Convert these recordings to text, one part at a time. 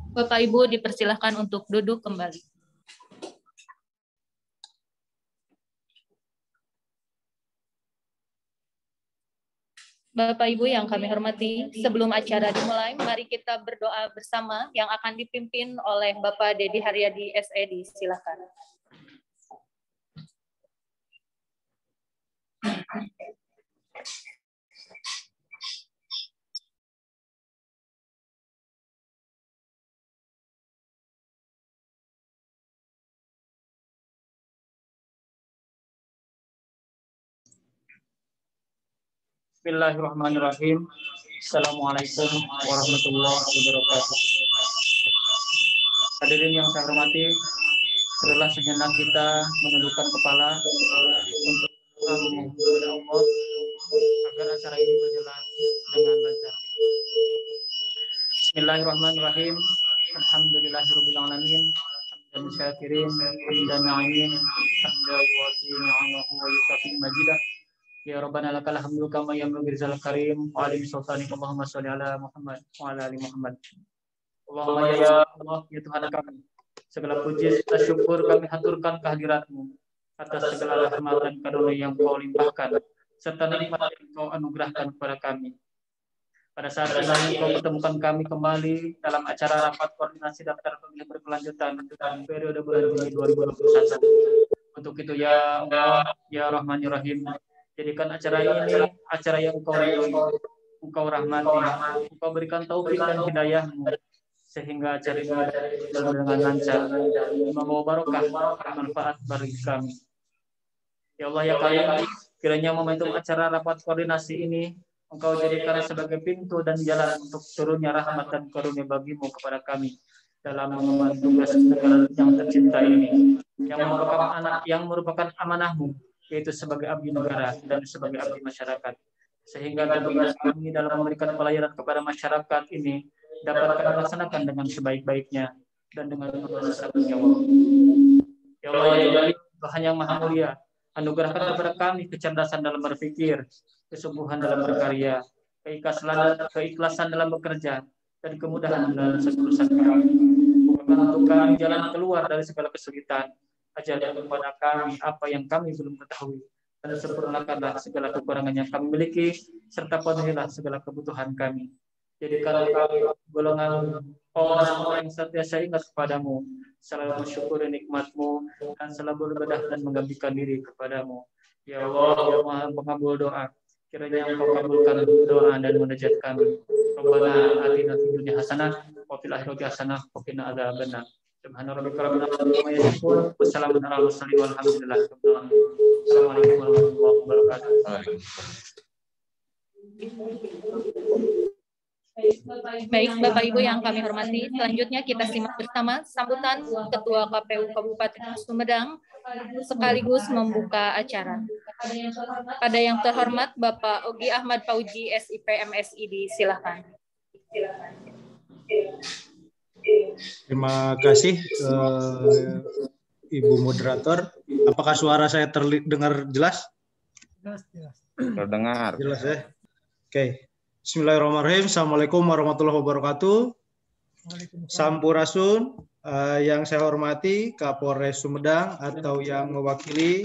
Bapak Ibu dipersilahkan untuk duduk kembali. Bapak Ibu yang kami hormati, sebelum acara dimulai, mari kita berdoa bersama yang akan dipimpin oleh Bapak Dedi Haryadi SED. Silakan. Bismillahirrahmanirrahim. Assalamualaikum warahmatullahi wabarakatuh. Hadirin yang saya hormati, adalah sejenak kita menundukkan kepala untuk memohon kepada Allah agar acara ini berjalan dengan lancar. Bismillahirrahmanirrahim. Alhamdulillahirabbil alamin. Hamdan syakirin, hamdan na'imin, hamdan yuwati ni'amahu wa yukafi majidah. Ya Rabbana lakal hamdu kama yanbaghi lidzal karim wa alim sultanik Allahumma shalli ala Muhammad wa ala ali Muhammad. Allahumma ya Allah, ya Tuhan kami, segala puji serta syukur kami haturkan kehadirat-Mu atas segala rahmat dan karunia yang Kau limpahkan serta nikmat yang Kau anugerahkan kepada kami. Pada saat ini Kau pertemukan kami kembali dalam acara rapat koordinasi daftar pemilih berkelanjutan periode bulan Juni 2021. Untuk itu ya Allah, ya Rahman ya Rahim, jadikan acara ini acara yang Engkau rahmati, Engkau berikan taufik dan hidayah-Mu sehingga acara ini berjalan dengan lancar, membawa barokah dan manfaat bagi kami. Ya Allah ya Karim, kiranya momentum acara rapat koordinasi ini Engkau jadikan sebagai pintu dan jalan untuk turunnya rahmat dan karunia bagi-Mu kepada kami dalam mengemban tugas negara yang tercinta ini, yang merupakan amanah-Mu, yaitu sebagai abdi negara dan sebagai abdi masyarakat, sehingga tugas kami dalam memberikan pelayanan kepada masyarakat ini dapat kami laksanakan dengan sebaik-baiknya dan dengan tanggung jawab. Ya Allah ya Jalil, Tuhan yang Maha Mulia, anugerahkan kepada kami kecerdasan dalam berpikir, kesungguhan dalam berkarya, keikhlasan dalam bekerja, dan kemudahan dalam segala kami. Bukan untuk kami jalan keluar dari segala kesulitan. Ajarkan kepada kami apa yang kami belum ketahui, dan sempurnakanlah segala kekurangan yang kami miliki, serta penuhilah segala kebutuhan kami. Jadikan kami golongan orang-orang yang senantiasa ingat kepadamu, selalu bersyukur nikmat-Mu, dan selalu beribadah dan mengabdikan diri kepadamu. Ya Allah, ya Maha Pengabul doa, kiranya Engkau kabulkan doa dan munajat kami. Rabbana atina fid dunya hasanah wa fil akhirati hasanah wa qina adzabannar. Subhana rabbika rabbil izzati amma yasifun, wa salamun alal mursalin walhamdulillahi rabbil alamin. Assalamualaikum warahmatullahi wabarakatuh. Baik, Bapak Ibu yang kami hormati, selanjutnya kita simak bersama sambutan Ketua KPU Kabupaten Sumedang sekaligus membuka acara. Pada yang terhormat Bapak Ogi Ahmad Fauji SIP MSID, silakan. Terima kasih Ibu Moderator. Apakah suara saya terdengar jelas? Jelas. Terdengar. Jelas ya. Oke. Bismillahirrahmanirrahim. Assalamualaikum warahmatullahi wabarakatuh. Sampurasun, yang saya hormati Kapolres Sumedang atau yang mewakili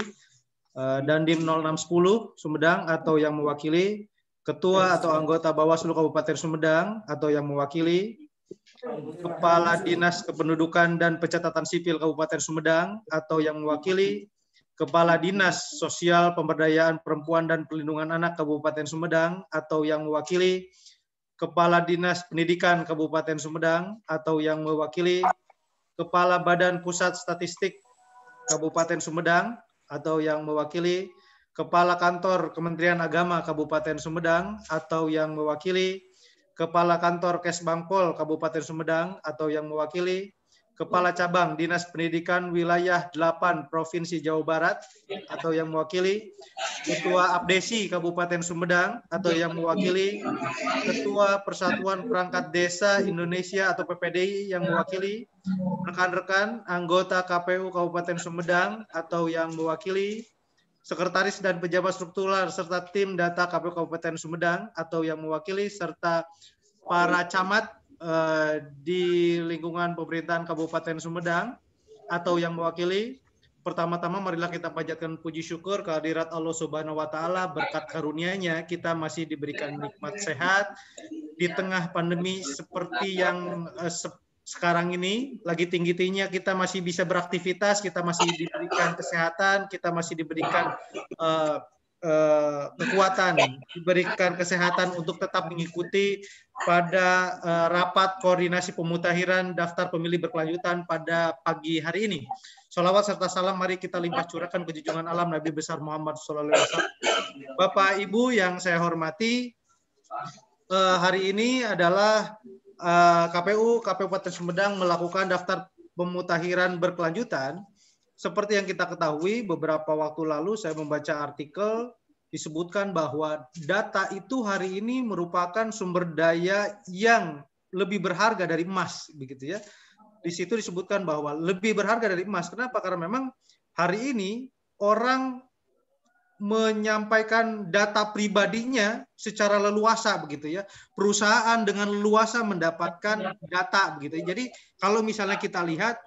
Dandim 0610 Sumedang atau yang mewakili Ketua atau anggota Bawaslu Kabupaten Sumedang atau yang mewakili Kepala Dinas Kependudukan dan Pencatatan Sipil Kabupaten Sumedang atau yang mewakili Kepala Dinas Sosial Pemberdayaan Perempuan dan Perlindungan Anak Kabupaten Sumedang atau yang mewakili Kepala Dinas Pendidikan Kabupaten Sumedang atau yang mewakili Kepala Badan Pusat Statistik Kabupaten Sumedang atau yang mewakili Kepala Kantor Kementerian Agama Kabupaten Sumedang atau yang mewakili Kepala Kantor Kesbangpol Kabupaten Sumedang atau yang mewakili Kepala Cabang Dinas Pendidikan Wilayah 8 Provinsi Jawa Barat atau yang mewakili Ketua Abdesi Kabupaten Sumedang atau yang mewakili Ketua Persatuan Perangkat Desa Indonesia atau PPDI yang mewakili rekan-rekan anggota KPU Kabupaten Sumedang atau yang mewakili Sekretaris dan pejabat struktural serta tim data KPU Kabupaten Sumedang atau yang mewakili serta para camat di lingkungan pemerintahan Kabupaten Sumedang atau yang mewakili. Pertama-tama marilah kita panjatkan puji syukur kehadirat Allah Subhanahu wa taala, berkat karunia-Nya kita masih diberikan nikmat sehat di tengah pandemi seperti yang sekarang ini lagi tinggi-tingginya. Kita masih bisa beraktivitas, kita masih diberikan kesehatan, kita masih diberikan kekuatan, diberikan kesehatan untuk tetap mengikuti pada rapat koordinasi pemutahiran daftar pemilih berkelanjutan pada pagi hari ini. Sholawat serta salam mari kita limpah curahkan ke junjungan alam Nabi besar Muhammad SAW. Bapak Ibu yang saya hormati, hari ini adalah KPU Kabupaten Sumedang melakukan daftar pemutahiran berkelanjutan. Seperti yang kita ketahui, beberapa waktu lalu saya membaca artikel disebutkan bahwa data itu hari ini merupakan sumber daya yang lebih berharga dari emas, begitu ya. Di situ disebutkan bahwa lebih berharga dari emas. Kenapa? Karena memang hari ini orang menyampaikan data pribadinya secara leluasa, begitu ya. Perusahaan dengan leluasa mendapatkan data, begitu. Jadi kalau misalnya kita lihat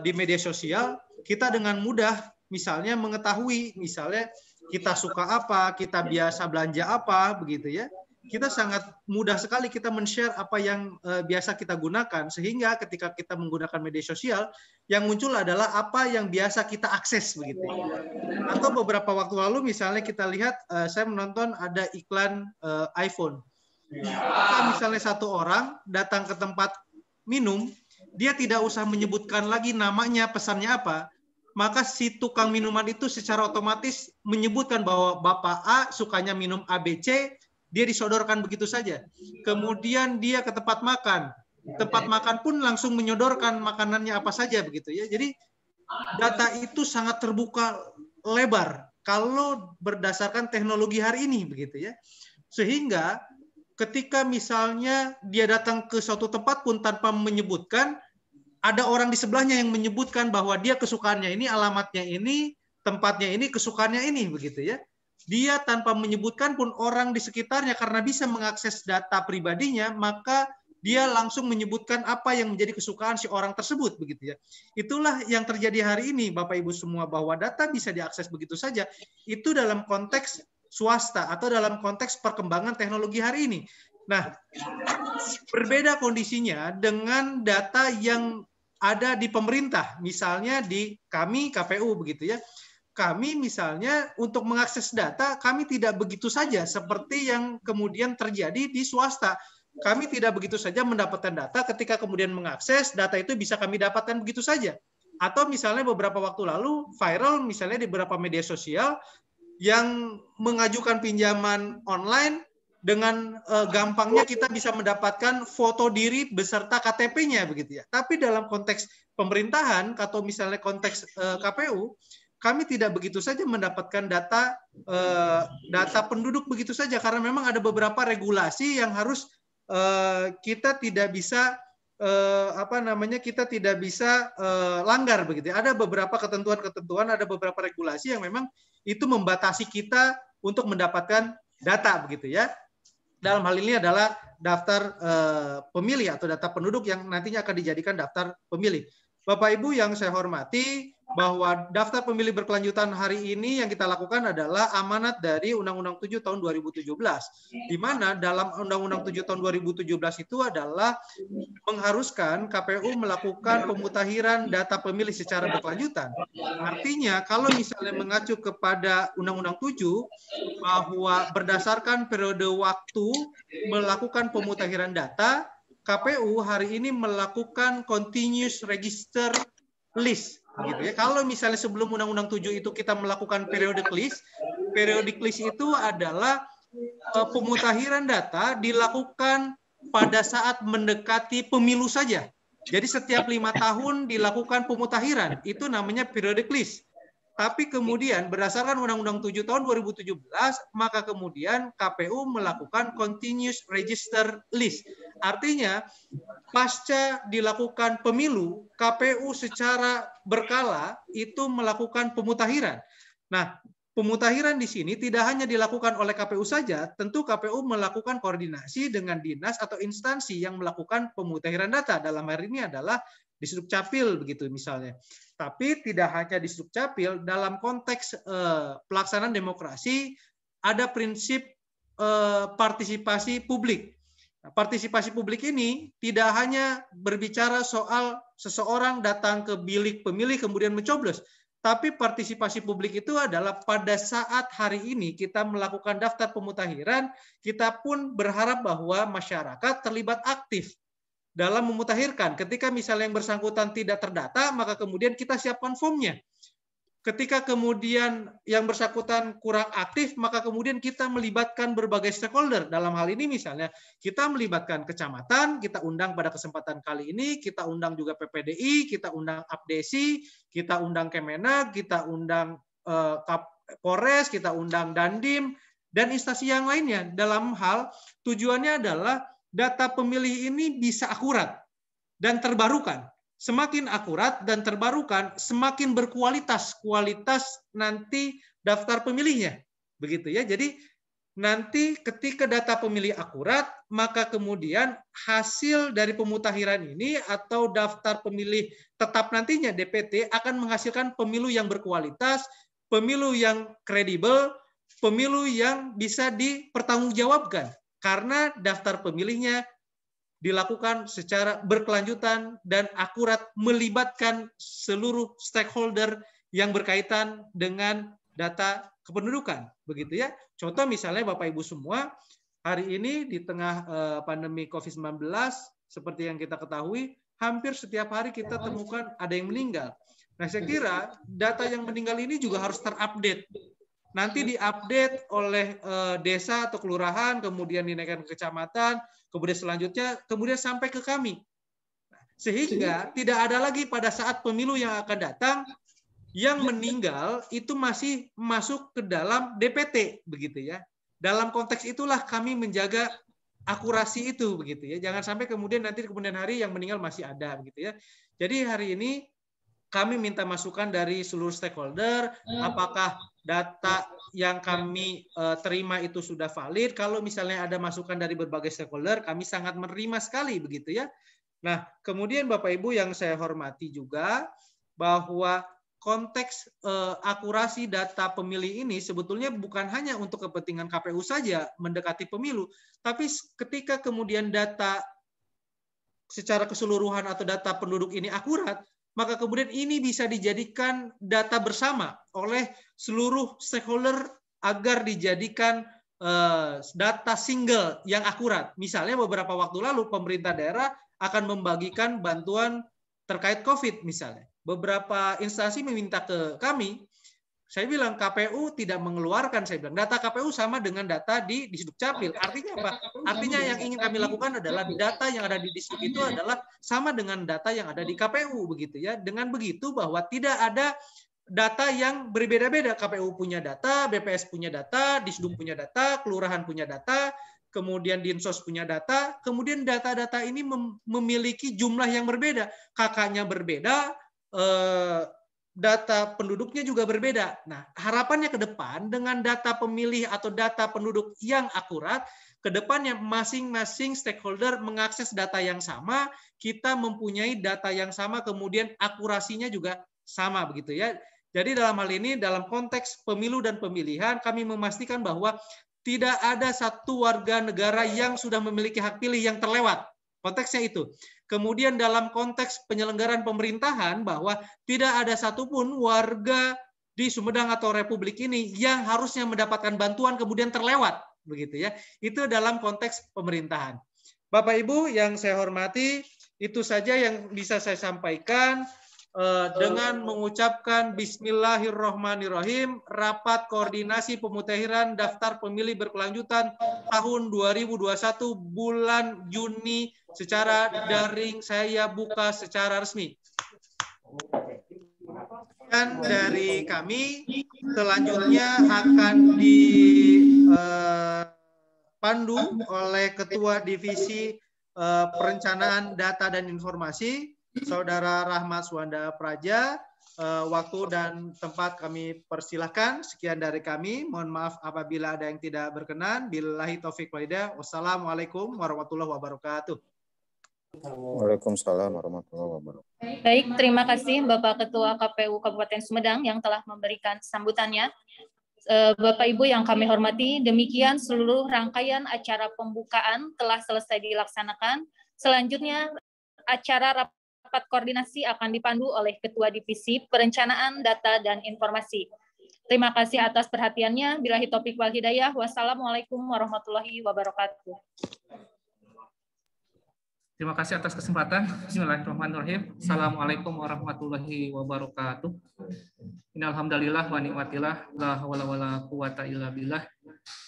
di media sosial, kita dengan mudah misalnya mengetahui, misalnya kita suka apa, kita biasa belanja apa, begitu ya. Kita sangat mudah sekali kita men-share apa yang biasa kita gunakan, sehingga ketika kita menggunakan media sosial, yang muncul adalah apa yang biasa kita akses, begitu. Atau beberapa waktu lalu misalnya kita lihat, saya menonton ada iklan iPhone. Maka misalnya satu orang datang ke tempat minum, dia tidak usah menyebutkan lagi namanya, pesannya apa, maka si tukang minuman itu secara otomatis menyebutkan bahwa Bapak A sukanya minum ABC, dia disodorkan begitu saja. Kemudian dia ke tempat makan pun langsung menyodorkan makanannya apa saja, begitu ya. Jadi data itu sangat terbuka lebar kalau berdasarkan teknologi hari ini, begitu ya. Sehingga ketika misalnya dia datang ke suatu tempat pun tanpa menyebutkan, ada orang di sebelahnya yang menyebutkan bahwa dia kesukaannya ini, alamatnya ini, tempatnya ini, kesukaannya ini, begitu ya. Dia tanpa menyebutkan pun orang di sekitarnya karena bisa mengakses data pribadinya, maka dia langsung menyebutkan apa yang menjadi kesukaan si orang tersebut, begitu ya. Itulah yang terjadi hari ini, Bapak Ibu semua, bahwa data bisa diakses begitu saja. Itu dalam konteks swasta atau dalam konteks perkembangan teknologi hari ini. Nah, berbeda kondisinya dengan data yang ada di pemerintah, misalnya di kami KPU, begitu ya. Kami misalnya untuk mengakses data, kami tidak begitu saja seperti yang kemudian terjadi di swasta. Kami tidak begitu saja mendapatkan data, ketika kemudian mengakses data itu bisa kami dapatkan begitu saja. Atau misalnya beberapa waktu lalu viral misalnya di beberapa media sosial yang mengajukan pinjaman online, dengan gampangnya kita bisa mendapatkan foto diri beserta KTP-nya, begitu ya. Tapi dalam konteks pemerintahan atau misalnya konteks KPU, kami tidak begitu saja mendapatkan data penduduk begitu saja, karena memang ada beberapa regulasi yang harus kita tidak bisa kita tidak bisa langgar, begitu. Ada beberapa ketentuan-ketentuan, ada beberapa regulasi yang memang itu membatasi kita untuk mendapatkan data, begitu ya. Dalam hal ini adalah daftar pemilih atau data penduduk yang nantinya akan dijadikan daftar pemilih. Bapak Ibu yang saya hormati, bahwa daftar pemilih berkelanjutan hari ini yang kita lakukan adalah amanat dari Undang-Undang 7 tahun 2017. Di mana dalam Undang-Undang 7 tahun 2017 itu adalah mengharuskan KPU melakukan pemutahiran data pemilih secara berkelanjutan. Artinya kalau misalnya mengacu kepada Undang-Undang 7 bahwa berdasarkan periode waktu melakukan pemutahiran data, KPU hari ini melakukan continuous register list, gitu ya. Kalau misalnya sebelum Undang-Undang 7 itu kita melakukan periodic list itu adalah pemutahiran data dilakukan pada saat mendekati pemilu saja. Jadi setiap 5 tahun dilakukan pemutahiran, itu namanya periodic list. Tapi kemudian berdasarkan Undang-Undang 7 tahun 2017, maka kemudian KPU melakukan continuous register list. Artinya, pasca dilakukan pemilu, KPU secara berkala itu melakukan pemutahiran. Nah, pemutahiran di sini tidak hanya dilakukan oleh KPU saja, tentu KPU melakukan koordinasi dengan dinas atau instansi yang melakukan pemutahiran data. Dalam hal ini adalah di Sdukcapil begitu misalnya. Tapi tidak hanya di Sdukcapil, dalam konteks pelaksanaan demokrasi ada prinsip partisipasi publik. Nah, partisipasi publik ini tidak hanya berbicara soal seseorang datang ke bilik pemilih kemudian mencoblos, tapi partisipasi publik itu adalah pada saat hari ini kita melakukan daftar pemutahiran, kita pun berharap bahwa masyarakat terlibat aktif dalam memutahirkan. Ketika misalnya yang bersangkutan tidak terdata, maka kemudian kita siapkan formnya. Ketika kemudian yang bersangkutan kurang aktif, maka kemudian kita melibatkan berbagai stakeholder. Dalam hal ini misalnya kita melibatkan kecamatan, kita undang pada kesempatan kali ini, kita undang juga PPDI, kita undang Apdesi, kita undang Kemenag, kita undang Kapolres, kita undang Dandim, dan instansi yang lainnya. Dalam hal tujuannya adalah data pemilih ini bisa akurat dan terbarukan. Semakin akurat dan terbarukan, semakin berkualitas nanti daftar pemilihnya. Begitu ya. Jadi nanti ketika data pemilih akurat, maka kemudian hasil dari pemutahiran ini atau daftar pemilih tetap nantinya DPT akan menghasilkan pemilu yang berkualitas, pemilu yang kredibel, pemilu yang bisa dipertanggungjawabkan karena daftar pemilihnya dilakukan secara berkelanjutan dan akurat melibatkan seluruh stakeholder yang berkaitan dengan data kependudukan, begitu ya. Contoh misalnya Bapak Ibu semua, hari ini di tengah pandemi COVID-19 seperti yang kita ketahui, hampir setiap hari kita temukan ada yang meninggal. Nah, saya kira data yang meninggal ini juga harus terupdate. Nanti diupdate oleh desa atau kelurahan, kemudian dinaikkan ke kecamatan, kemudian selanjutnya kemudian sampai ke kami. Sehingga tidak ada lagi pada saat pemilu yang akan datang yang meninggal itu masih masuk ke dalam DPT begitu ya. Dalam konteks itulah kami menjaga akurasi itu begitu ya. Jangan sampai kemudian nanti di kemudian hari yang meninggal masih ada begitu ya. Jadi hari ini kami minta masukan dari seluruh stakeholder, apakah data yang kami terima itu sudah valid. Kalau misalnya ada masukan dari berbagai stakeholder, kami sangat menerima sekali begitu ya. Nah, kemudian Bapak Ibu yang saya hormati juga bahwa konteks akurasi data pemilih ini sebetulnya bukan hanya untuk kepentingan KPU saja mendekati pemilu, tapi ketika kemudian data secara keseluruhan atau data penduduk ini akurat, maka kemudian ini bisa dijadikan data bersama oleh seluruh stakeholder agar dijadikan data single yang akurat. Misalnya beberapa waktu lalu pemerintah daerah akan membagikan bantuan terkait COVID misalnya. Beberapa instansi meminta ke kami, saya bilang KPU tidak mengeluarkan, saya bilang data KPU sama dengan data di Sdukcapil. Artinya apa? Artinya yang ingin kami lakukan adalah data yang ada di Disduk itu adalah sama dengan data yang ada di KPU begitu ya. Dengan begitu bahwa tidak ada data yang berbeda-beda. KPU punya data, BPS punya data, Disduk punya data, kelurahan punya data, kemudian Dinsos punya data, kemudian data-data ini memiliki jumlah yang berbeda. KK-nya berbeda, data penduduknya juga berbeda. Nah, harapannya ke depan dengan data pemilih atau data penduduk yang akurat, ke depannya masing-masing stakeholder mengakses data yang sama, kita mempunyai data yang sama, kemudian akurasinya juga sama begitu ya. Jadi dalam hal ini, dalam konteks pemilu dan pemilihan, kami memastikan bahwa tidak ada satu warga negara yang sudah memiliki hak pilih yang terlewat. Konteksnya itu. Kemudian dalam konteks penyelenggaraan pemerintahan bahwa tidak ada satupun warga di Sumedang atau Republik ini yang harusnya mendapatkan bantuan kemudian terlewat, begitu ya. Itu dalam konteks pemerintahan. Bapak Ibu yang saya hormati, itu saja yang bisa saya sampaikan. Dengan mengucapkan Bismillahirrahmanirrahim, rapat koordinasi pemutahiran daftar pemilih berkelanjutan tahun 2021 bulan Juni secara daring saya buka secara resmi. Dan dari kami selanjutnya akan dipandu oleh Ketua Divisi Perencanaan Data dan Informasi, Saudara Rahmat Suwanda Praja, waktu dan tempat kami persilahkan. Sekian dari kami. Mohon maaf apabila ada yang tidak berkenan. Billahi taufik walhidayah. Wassalamualaikum warahmatullahi wabarakatuh. Waalaikumsalam warahmatullahi wabarakatuh. Baik, terima kasih Bapak Ketua KPU Kabupaten Sumedang yang telah memberikan sambutannya. Bapak Ibu yang kami hormati, demikian seluruh rangkaian acara pembukaan telah selesai dilaksanakan. Selanjutnya, acara rapat koordinasi akan dipandu oleh Ketua Divisi Perencanaan Data dan Informasi. Terima kasih atas perhatiannya. Billahi taufik wal hidayah. Wassalamualaikum warahmatullahi wabarakatuh. Terima kasih atas kesempatan. Bismillahirrahmanirrahim. Assalamualaikum warahmatullahi wabarakatuh. Innalhamdalillah wa ni'matillah la hawla wala quwata illa billah.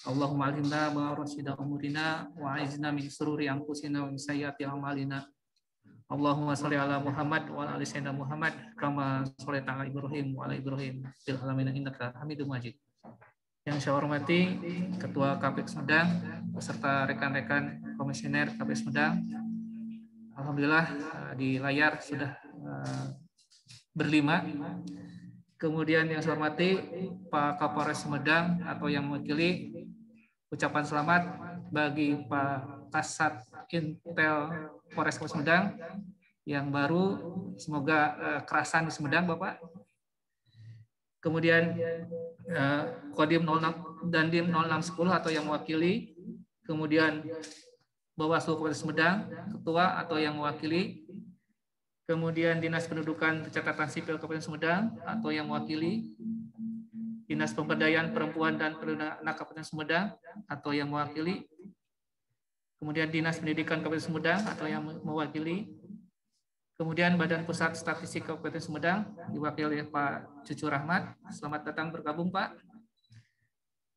Allahumma alimna ma rasida umurina wa aizna min sururi anfusina wa min sayyiati a'malina. Allahumma shalli ala Muhammad wa ala ali sayyidina Muhammad kama shallaita ala Ibrahim wa ala Ibrahim fil alamin innaka Hamidum Majid. Yang saya hormati Ketua KPU Sumedang beserta rekan-rekan komisioner KPU Sumedang. Alhamdulillah di layar sudah berlima. Kemudian yang saya hormati Pak Kapolres Sumedang atau yang mewakili, ucapan selamat bagi Pak Kasat Intel Polres Sumedang yang baru, semoga kerasan di Sumedang Bapak. Kemudian Kodim 06 dan Dim 0610 atau yang mewakili, kemudian Bawaslu Kabupaten Sumedang, Ketua atau yang mewakili, kemudian Dinas Pendudukan Pencatatan Sipil Kabupaten Sumedang atau yang mewakili, Dinas Pemberdayaan Perempuan dan Perlindungan Anak Kabupaten Sumedang atau yang mewakili, kemudian Dinas Pendidikan Kabupaten Sumedang atau yang mewakili, kemudian Badan Pusat Statistik Kabupaten Sumedang diwakili oleh Pak Cucu Rahmat. Selamat datang bergabung Pak.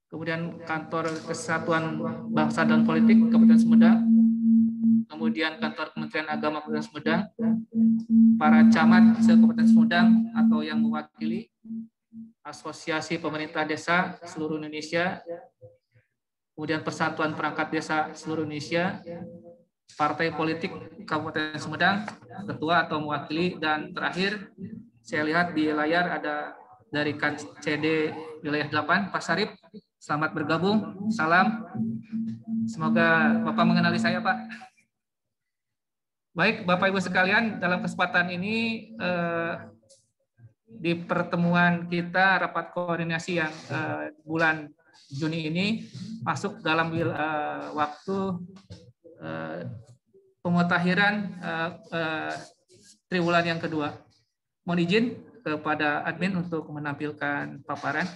Kemudian Kantor Kesatuan Bangsa dan Politik Kabupaten Sumedang, kemudian Kantor Kementerian Agama Kabupaten Sumedang, para camat se-Kabupaten Sumedang atau yang mewakili, Asosiasi Pemerintah Desa seluruh Indonesia, kemudian Persatuan Perangkat Desa seluruh Indonesia, Partai Politik Kabupaten Sumedang, Ketua atau mewakili, dan terakhir saya lihat di layar ada dari KCD wilayah 8, Pak Sarip. Selamat bergabung, salam. Semoga Bapak mengenali saya, Pak. Baik, Bapak Ibu sekalian, dalam kesempatan ini di pertemuan kita rapat koordinasi yang bulan Juni ini masuk dalam waktu pemutakhiran triwulan yang kedua. Mohon izin kepada admin untuk menampilkan paparan.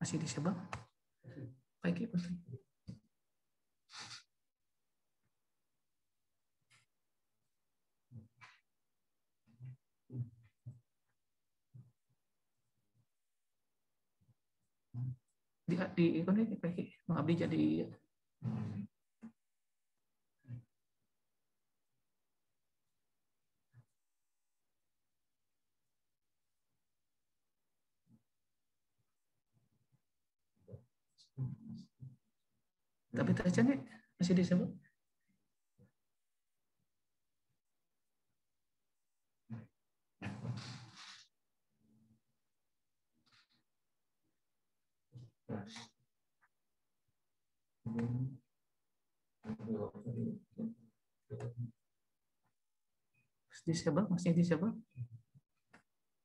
Masih disebut? Baik, Ibu. Di ini mengabdi jadi tapi tacanya masih disebut. Disebut, masih disebut.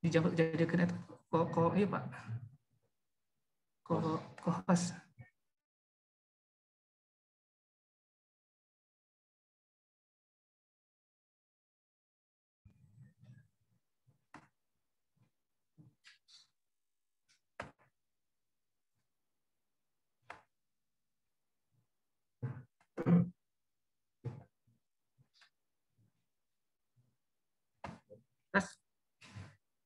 Dijawab jadikan itu kok iya Pak. Kok pas.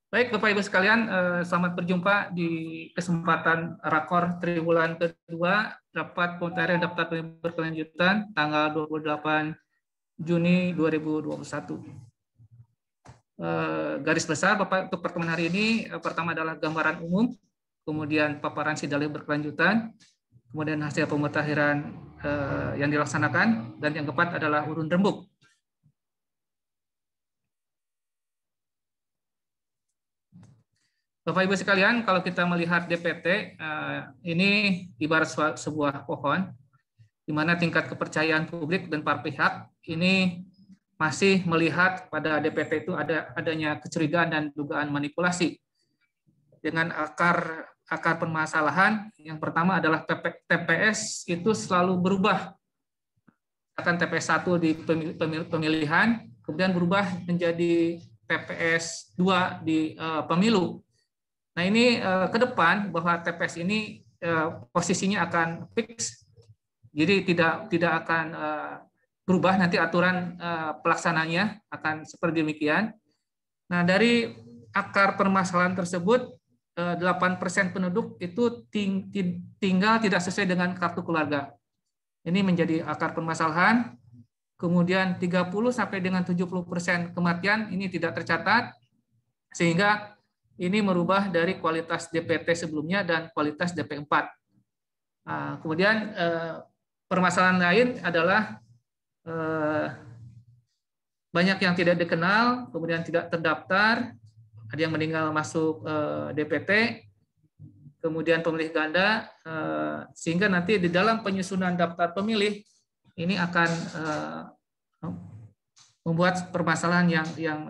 Baik, Bapak Ibu sekalian, selamat berjumpa di kesempatan Rakor Triwulan kedua Rapat Pemutakhiran Daftar Pemilih Berkelanjutan tanggal 28 Juni 2021. Garis besar Bapak untuk pertemuan hari ini, pertama adalah gambaran umum kemudian paparan sidalih berkelanjutan, kemudian hasil pemutakhiran yang dilaksanakan, dan yang keempat adalah urun rembuk. Bapak Ibu sekalian, kalau kita melihat DPT, ini ibarat sebuah pohon, di mana tingkat kepercayaan publik dan para pihak ini masih melihat pada DPT itu adanya kecurigaan dan dugaan manipulasi. Dengan akar permasalahan, yang pertama adalah TPS itu selalu berubah. Akan TPS 1 di pemilihan, kemudian berubah menjadi TPS 2 di pemilu. Nah, ini ke depan bahwa TPS ini posisinya akan fix, jadi tidak akan berubah, nanti aturan pelaksananya akan seperti demikian. Nah, dari akar permasalahan tersebut, 8% penduduk itu tinggal tidak sesuai dengan kartu keluarga. Ini menjadi akar permasalahan. Kemudian 30 sampai dengan 70% kematian ini tidak tercatat, sehingga ini merubah dari kualitas DPT sebelumnya dan kualitas DP4. Kemudian permasalahan lain adalah banyak yang tidak dikenal, kemudian tidak terdaftar, ada yang meninggal masuk DPT, kemudian pemilih ganda, sehingga nanti di dalam penyusunan daftar pemilih ini akan membuat permasalahan yang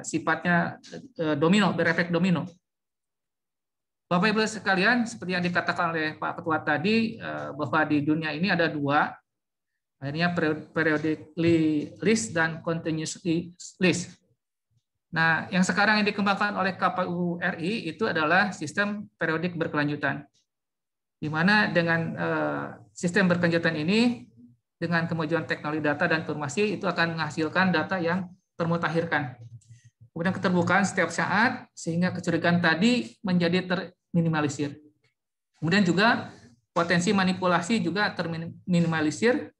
sifatnya domino, berefek domino. Bapak Ibu sekalian, seperti yang dikatakan oleh Pak Ketua tadi, bahwa di dunia ini ada dua, akhirnya periodic list dan continuous list. Nah, yang sekarang yang dikembangkan oleh KPU RI itu adalah sistem periodik berkelanjutan, di mana dengan sistem berkelanjutan ini, dengan kemajuan teknologi data dan informasi, itu akan menghasilkan data yang termutakhirkan. Kemudian keterbukaan setiap saat, sehingga kecurigaan tadi menjadi terminimalisir. Kemudian juga potensi manipulasi juga terminimalisir.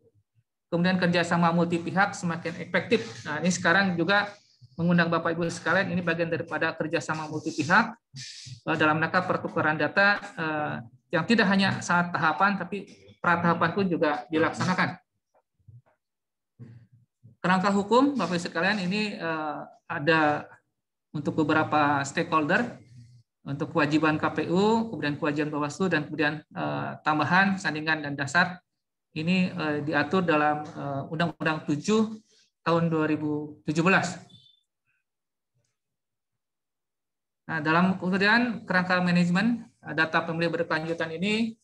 Kemudian kerjasama multi pihak semakin efektif. Nah, ini sekarang juga mengundang Bapak Ibu sekalian, ini bagian daripada kerjasama multi pihak dalam rangka pertukaran data yang tidak hanya saat tahapan, tapi pratahapan pun juga dilaksanakan. Kerangka hukum, Bapak Ibu sekalian, ini ada untuk beberapa stakeholder, untuk kewajiban KPU, kemudian kewajiban Bawaslu, dan kemudian tambahan, sandingan, dan dasar. Ini diatur dalam Undang-Undang 7 tahun 2017. Nah, dalam kemudian kerangka manajemen data pemilih berkelanjutan ini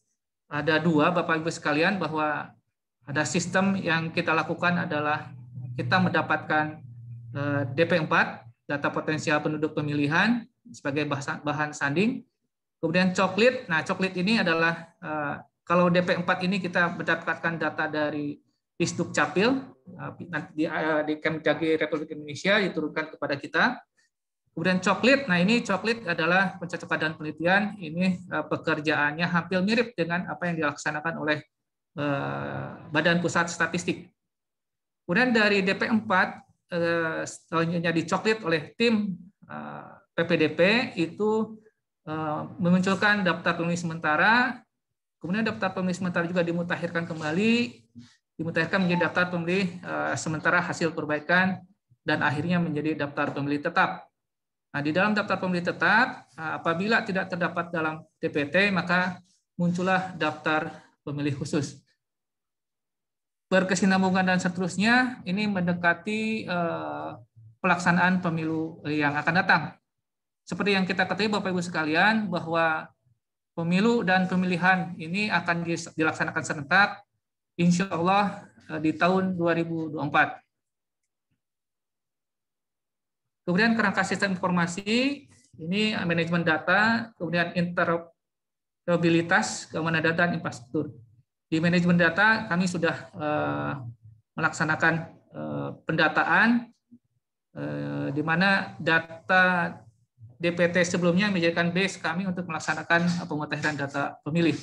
ada dua, Bapak Ibu sekalian, bahwa ada sistem yang kita lakukan adalah kita mendapatkan DP4, data potensial penduduk pemilihan, sebagai bahan sanding. Kemudian coklit. Nah, coklit ini adalah kalau DP4 ini kita mendapatkan data dari Disduk Capil di Kemdagri Republik Indonesia, diturunkan kepada kita. Kemudian coklit. Nah, ini coklit adalah pencocokan dan penelitian. Ini pekerjaannya hampir mirip dengan apa yang dilaksanakan oleh Badan Pusat Statistik. Kemudian dari DP4 selanjutnya dicoklit oleh tim PPDP, itu memunculkan daftar pemilih sementara, kemudian daftar pemilih sementara juga dimutakhirkan kembali, dimutakhirkan menjadi daftar pemilih sementara hasil perbaikan, dan akhirnya menjadi daftar pemilih tetap. Nah, di dalam daftar pemilih tetap, apabila tidak terdapat dalam DPT, maka muncullah daftar pemilih khusus. Berkesinambungan dan seterusnya, ini mendekati pelaksanaan pemilu yang akan datang. Seperti yang kita ketahui Bapak Ibu sekalian, bahwa pemilu dan pemilihan ini akan dilaksanakan serentak, insya Allah di tahun 2024. Kemudian kerangka sistem informasi, ini manajemen data, kemudian interoperabilitas, keamanan data, dan infrastruktur. Di manajemen data kami sudah melaksanakan pendataan, di mana data DPT sebelumnya menjadikan base kami untuk melaksanakan pemutakhiran data pemilih.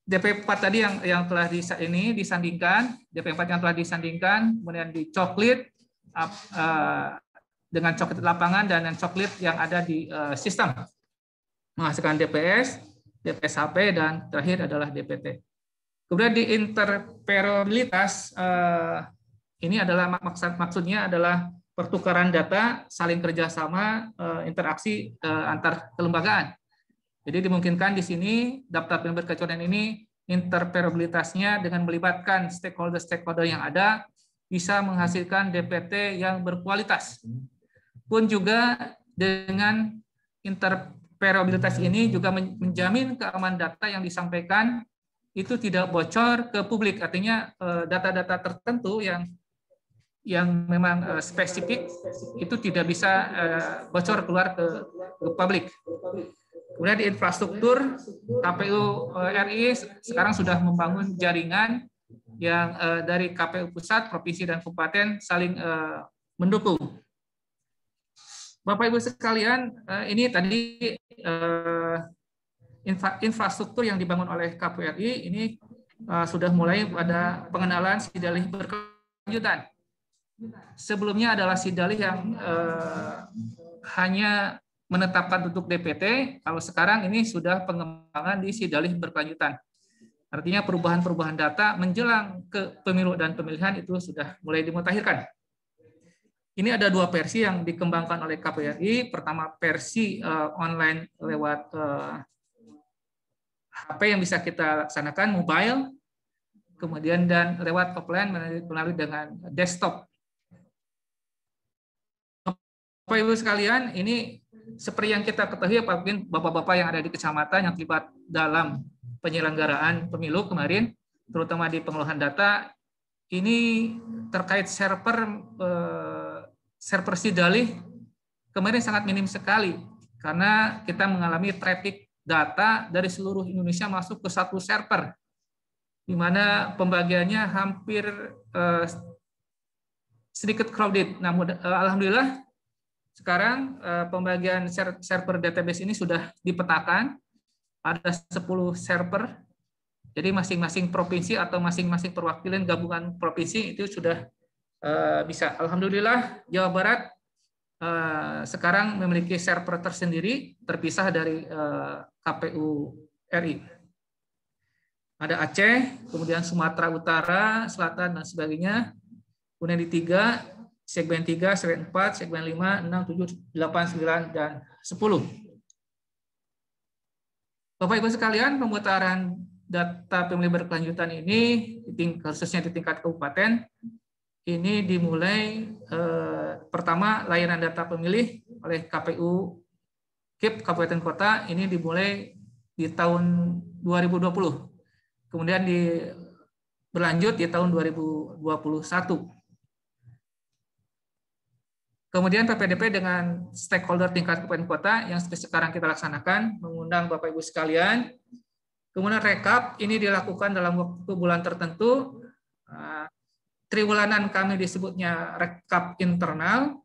DP4 tadi yang telah disandingkan, DP4 yang telah disandingkan, kemudian dicoklit dengan coklit lapangan dan coklit yang ada di sistem. menghasilkan DPS, DPSHP, dan terakhir adalah DPT. Kemudian di interoperabilitas, ini adalah maksudnya adalah pertukaran data, saling kerjasama, interaksi antar kelembagaan. Jadi dimungkinkan di sini daftar penyumber kecurangan ini interoperabilitasnya dengan melibatkan stakeholder-stakeholder yang ada bisa menghasilkan DPT yang berkualitas. Pun juga dengan interoperabilitas ini juga menjamin keamanan data yang disampaikan itu tidak bocor ke publik. Artinya data-data tertentu yang memang spesifik itu tidak bisa bocor keluar ke publik. Kemudian di infrastruktur, KPU RI sekarang sudah membangun jaringan yang dari KPU pusat, provinsi, dan kabupaten saling mendukung. Bapak Ibu sekalian, ini tadi infrastruktur yang dibangun oleh KPU RI ini sudah mulai pada pengenalan sidalih berkelanjutan. Sebelumnya adalah sidalih yang hanya menetapkan untuk DPT, kalau sekarang ini sudah pengembangan di sidalih berkelanjutan. Artinya perubahan-perubahan data menjelang ke pemilu dan pemilihan itu sudah mulai dimutakhirkan. Ini ada dua versi yang dikembangkan oleh KPU RI. Pertama versi online lewat HP yang bisa kita laksanakan, mobile, kemudian dan lewat offline melalui dengan desktop. Bapak Ibu sekalian, ini seperti yang kita ketahui, Bapak-Bapak yang ada di kecamatan yang terlibat dalam penyelenggaraan pemilu kemarin, terutama di pengolahan data, ini terkait server sidalih kemarin sangat minim sekali karena kita mengalami traffic data dari seluruh Indonesia masuk ke satu server, di mana pembagiannya hampir sedikit crowded. Namun alhamdulillah sekarang pembagian server database ini sudah dipetakan. Ada 10 server, jadi masing-masing provinsi atau masing-masing perwakilan gabungan provinsi itu sudah bisa. Alhamdulillah Jawa Barat sekarang memiliki server tersendiri terpisah dari KPU RI. Ada Aceh, kemudian Sumatera Utara, Selatan, dan sebagainya. Kemudian di segmen 3, segmen 4, segmen 5, 6, 7, 8, 9, dan 10. Bapak Ibu sekalian, pemutaran data pemilih berkelanjutan ini, khususnya di tingkat kabupaten, ini dimulai pertama layanan data pemilih oleh KPU KIP Kabupaten Kota, ini dimulai di tahun 2020. Kemudian berlanjut di tahun 2021. Kemudian PPDP dengan stakeholder tingkat kabupaten kota yang sekarang kita laksanakan, mengundang Bapak Ibu sekalian. Kemudian rekap ini dilakukan dalam waktu bulan tertentu. Triwulanan kami disebutnya rekap internal.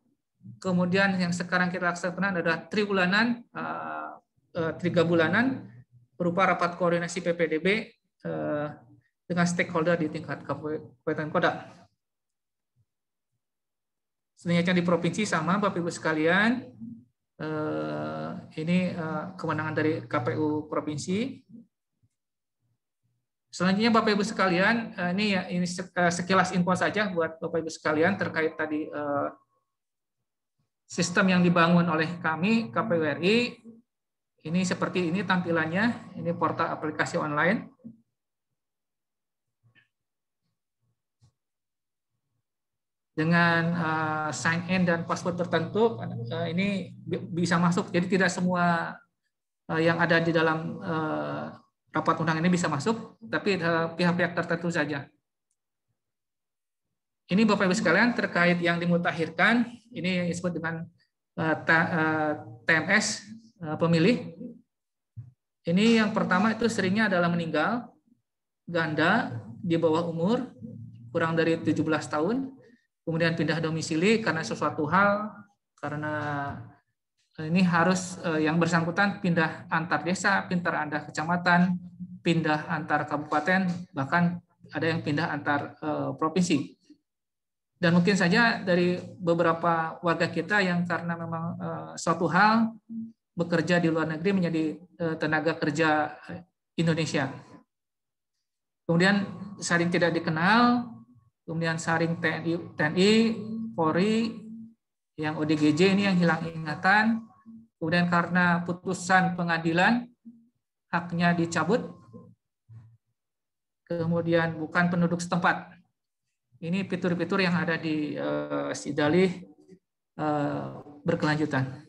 Kemudian yang sekarang kita laksanakan adalah triwulanan, 3 bulanan, berupa rapat koordinasi PPDB dengan stakeholder di tingkat kabupaten kota. Selanjutnya di provinsi sama Bapak Ibu sekalian, ini kewenangan dari KPU provinsi. Selanjutnya Bapak Ibu sekalian, ini sekilas info saja buat Bapak Ibu sekalian terkait tadi sistem yang dibangun oleh kami KPU RI. Ini seperti ini tampilannya, ini portal aplikasi online. Dengan sign in dan password tertentu, ini bisa masuk. Jadi tidak semua yang ada di dalam rapat undang ini bisa masuk, tapi pihak-pihak tertentu saja. Ini Bapak Ibu sekalian terkait yang dimutakhirkan, ini disebut dengan TMS pemilih. Ini yang pertama itu seringnya adalah meninggal, ganda, di bawah umur, kurang dari 17 tahun, kemudian pindah domisili karena sesuatu hal, karena ini harus yang bersangkutan pindah antar desa, pindah antar kecamatan, pindah antar kabupaten, bahkan ada yang pindah antar provinsi. Dan mungkin saja dari beberapa warga kita yang karena memang suatu hal bekerja di luar negeri menjadi tenaga kerja Indonesia. Kemudian saring tidak dikenal, kemudian saring TNI, Polri, yang ODGJ ini yang hilang ingatan, kemudian karena putusan pengadilan haknya dicabut, kemudian bukan penduduk setempat. Ini fitur-fitur yang ada di Sidalih berkelanjutan.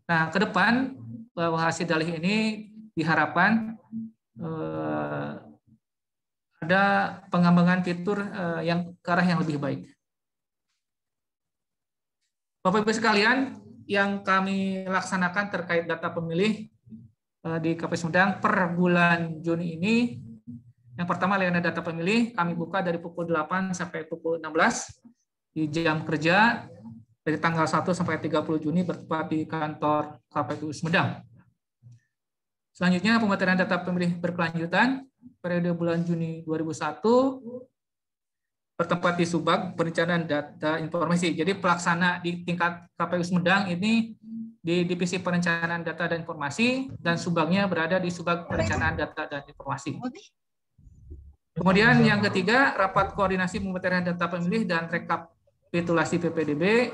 Nah, ke depan bahwa Sidalih ini diharapkan ada pengembangan fitur yang ke arah yang lebih baik. Bapak Ibu sekalian, yang kami laksanakan terkait data pemilih di KPU Sumedang per bulan Juni ini, yang pertama layanan data pemilih kami buka dari pukul 8 sampai pukul 16 di jam kerja dari tanggal 1 sampai 30 Juni bertempat di kantor KPU Sumedang. Selanjutnya pemutaran data pemilih berkelanjutan periode bulan Juni 2001 bertempat di Subag Perencanaan Data Informasi. Jadi pelaksana di tingkat KPU Sumedang ini di Divisi Perencanaan Data dan Informasi dan Subagnya berada di Subag Perencanaan Data dan Informasi. Kemudian yang ketiga, rapat koordinasi pemutaran data pemilih dan rekapitulasi PPDB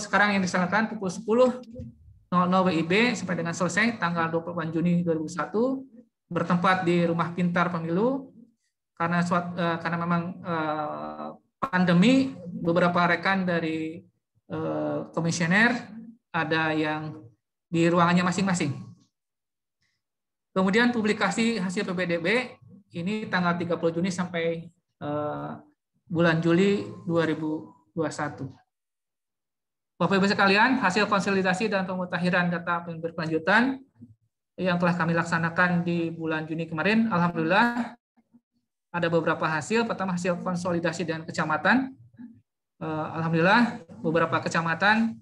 sekarang yang dilaksanakan pukul 10.00 WIB sampai dengan selesai tanggal 28 Juni 2001 bertempat di Rumah Pintar Pemilu karena memang pandemi, beberapa rekan dari komisioner ada yang di ruangannya masing-masing. Kemudian publikasi hasil PPDB ini tanggal 30 Juni sampai bulan Juli 2021. Bapak Ibu sekalian, hasil konsolidasi dan pemutakhiran data berkelanjutan yang telah kami laksanakan di bulan Juni kemarin, alhamdulillah ada beberapa hasil. Pertama, hasil konsolidasi dengan kecamatan. Alhamdulillah beberapa kecamatan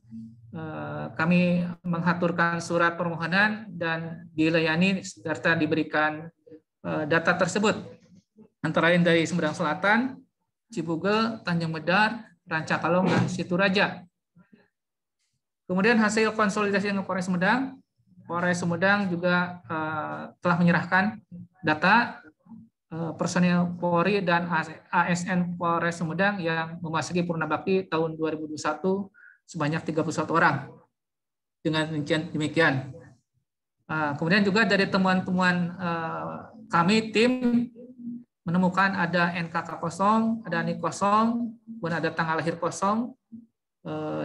kami mengaturkan surat permohonan dan dilayani serta diberikan data tersebut, antara lain dari Sumedang Selatan, Cibugel, Tanjung Medar, Rancakalong, dan Situraja. Kemudian hasil konsolidasi dengan Polres Sumedang, Polres Sumedang juga telah menyerahkan data personil Polri dan ASN Polres Sumedang yang memasuki Purna Bakti tahun 2021 sebanyak 31 orang. Dengan demikian. Kemudian juga dari temuan-temuan kami tim menemukan ada NKK kosong, ada NIK kosong, kemudian ada tanggal lahir kosong.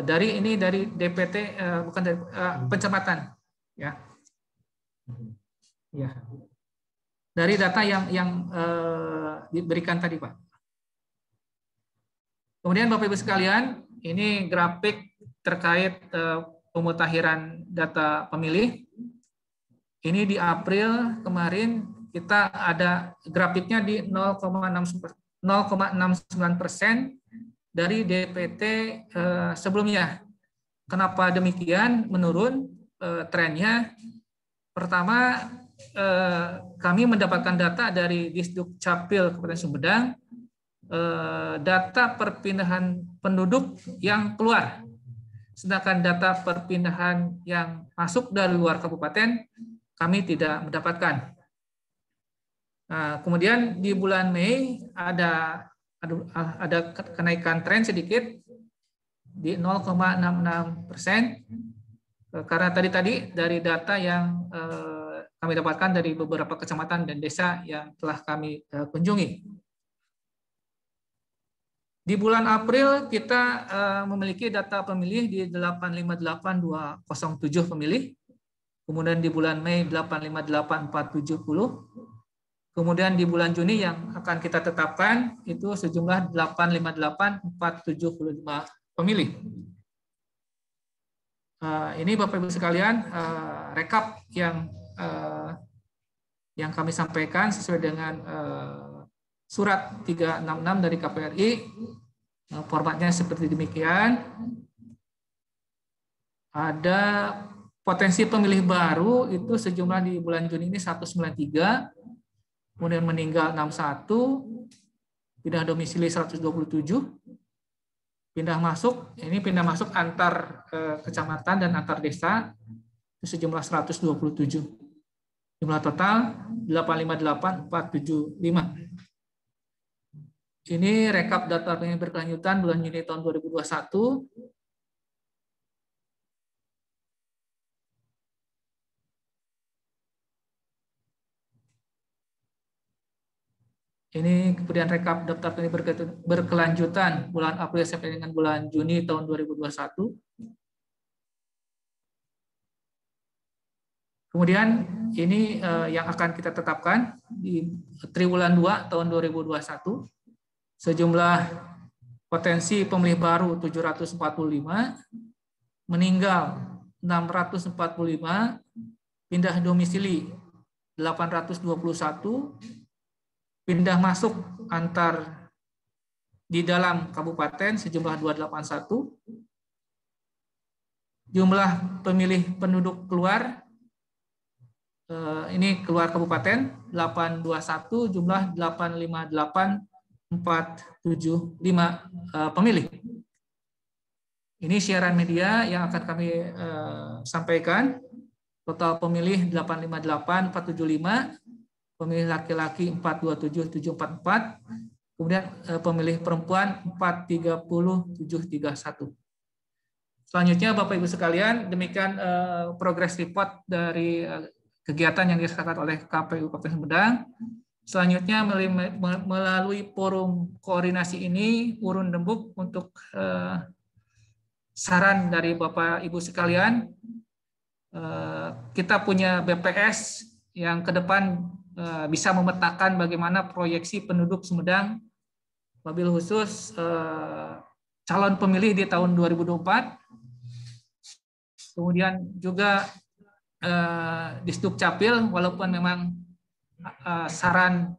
Dari DPT bukan dari pencamatan, ya. Ya. Dari data yang diberikan tadi, Pak. Kemudian Bapak Ibu sekalian, ini grafik terkait pemutakhiran data pemilih. Ini di April kemarin kita ada grafiknya di 0,69% dari DPT sebelumnya. Kenapa demikian menurun trennya? Pertama, kami mendapatkan data dari Disduk Capil Kabupaten Sumedang, data perpindahan penduduk yang keluar. Sedangkan data perpindahan yang masuk dari luar kabupaten kami tidak mendapatkan. Nah, kemudian di bulan Mei ada kenaikan tren sedikit di 0,66%, karena tadi dari data yang kami dapatkan dari beberapa kecamatan dan desa yang telah kami kunjungi. Di bulan April kita memiliki data pemilih di 858.207 pemilih. Kemudian di bulan Mei 858.470. Kemudian di bulan Juni yang akan kita tetapkan itu sejumlah 858.475 pemilih. Ini Bapak Ibu sekalian rekap yang kami sampaikan sesuai dengan surat 366 dari KPRI. Formatnya seperti demikian. Ada potensi pemilih baru itu sejumlah di bulan Juni ini 193, kemudian meninggal 61, pindah domisili 127, Pindah masuk, ini pindah masuk antar kecamatan dan antar desa sejumlah 127. Jumlah total 858.475. Ini rekap data pemilih berkelanjutan bulan Juni tahun 2021. Ini kemudian rekap daftar pemilih berkelanjutan bulan April sampai dengan bulan Juni tahun 2021. Kemudian ini yang akan kita tetapkan di triwulan 2 tahun 2021. Sejumlah potensi pemilih baru 745, meninggal 645, pindah domisili 821, pindah masuk antar di dalam kabupaten sejumlah 281, jumlah pemilih penduduk keluar, ini keluar kabupaten 821, jumlah 858.475 pemilih. Ini siaran media yang akan kami sampaikan. Total pemilih 858.475, pemilih laki-laki 427.744, kemudian pemilih perempuan 430.731. Selanjutnya Bapak Ibu sekalian, demikian progress report dari kegiatan yang dilaksanakan oleh KPU Kabupaten Sumedang. Selanjutnya melalui forum koordinasi ini, urun rembuk untuk saran dari Bapak Ibu sekalian, kita punya BPS yang ke depan bisa memetakan bagaimana proyeksi penduduk Sumedang, wabil khusus calon pemilih di tahun 2024. Kemudian juga di Sdukcapil, walaupun memang saran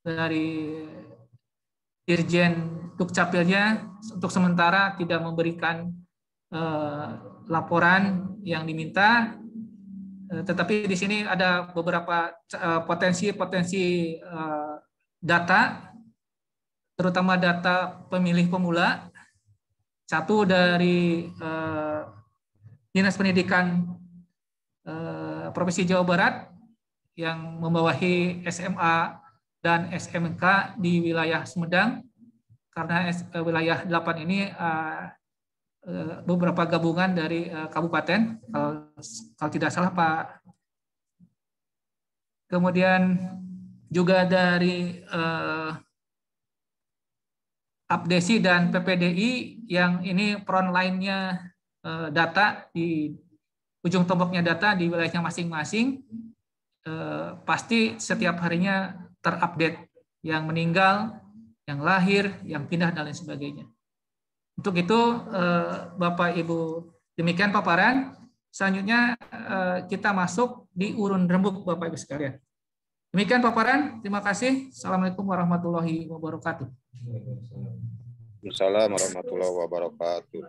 dari Dirjen Dukcapilnya untuk sementara tidak memberikan laporan yang diminta, tetapi di sini ada beberapa potensi-potensi data, terutama data pemilih pemula. Satu dari Dinas Pendidikan Provinsi Jawa Barat yang membawahi SMA dan SMK di wilayah Sumedang, karena wilayah 8 ini beberapa gabungan dari kabupaten, kalau tidak salah Pak. Kemudian juga dari Apdesi dan PPDI yang ini front line-nya data di ujung tombaknya data di wilayahnya masing-masing, pasti setiap harinya terupdate yang meninggal, yang lahir, yang pindah, dan lain sebagainya. Untuk itu, Bapak Ibu, demikian paparan. Selanjutnya kita masuk di urun rembuk Bapak Ibu sekalian. Demikian paparan. Terima kasih. Assalamualaikum warahmatullahi wabarakatuh. Assalamualaikum warahmatullahi wabarakatuh.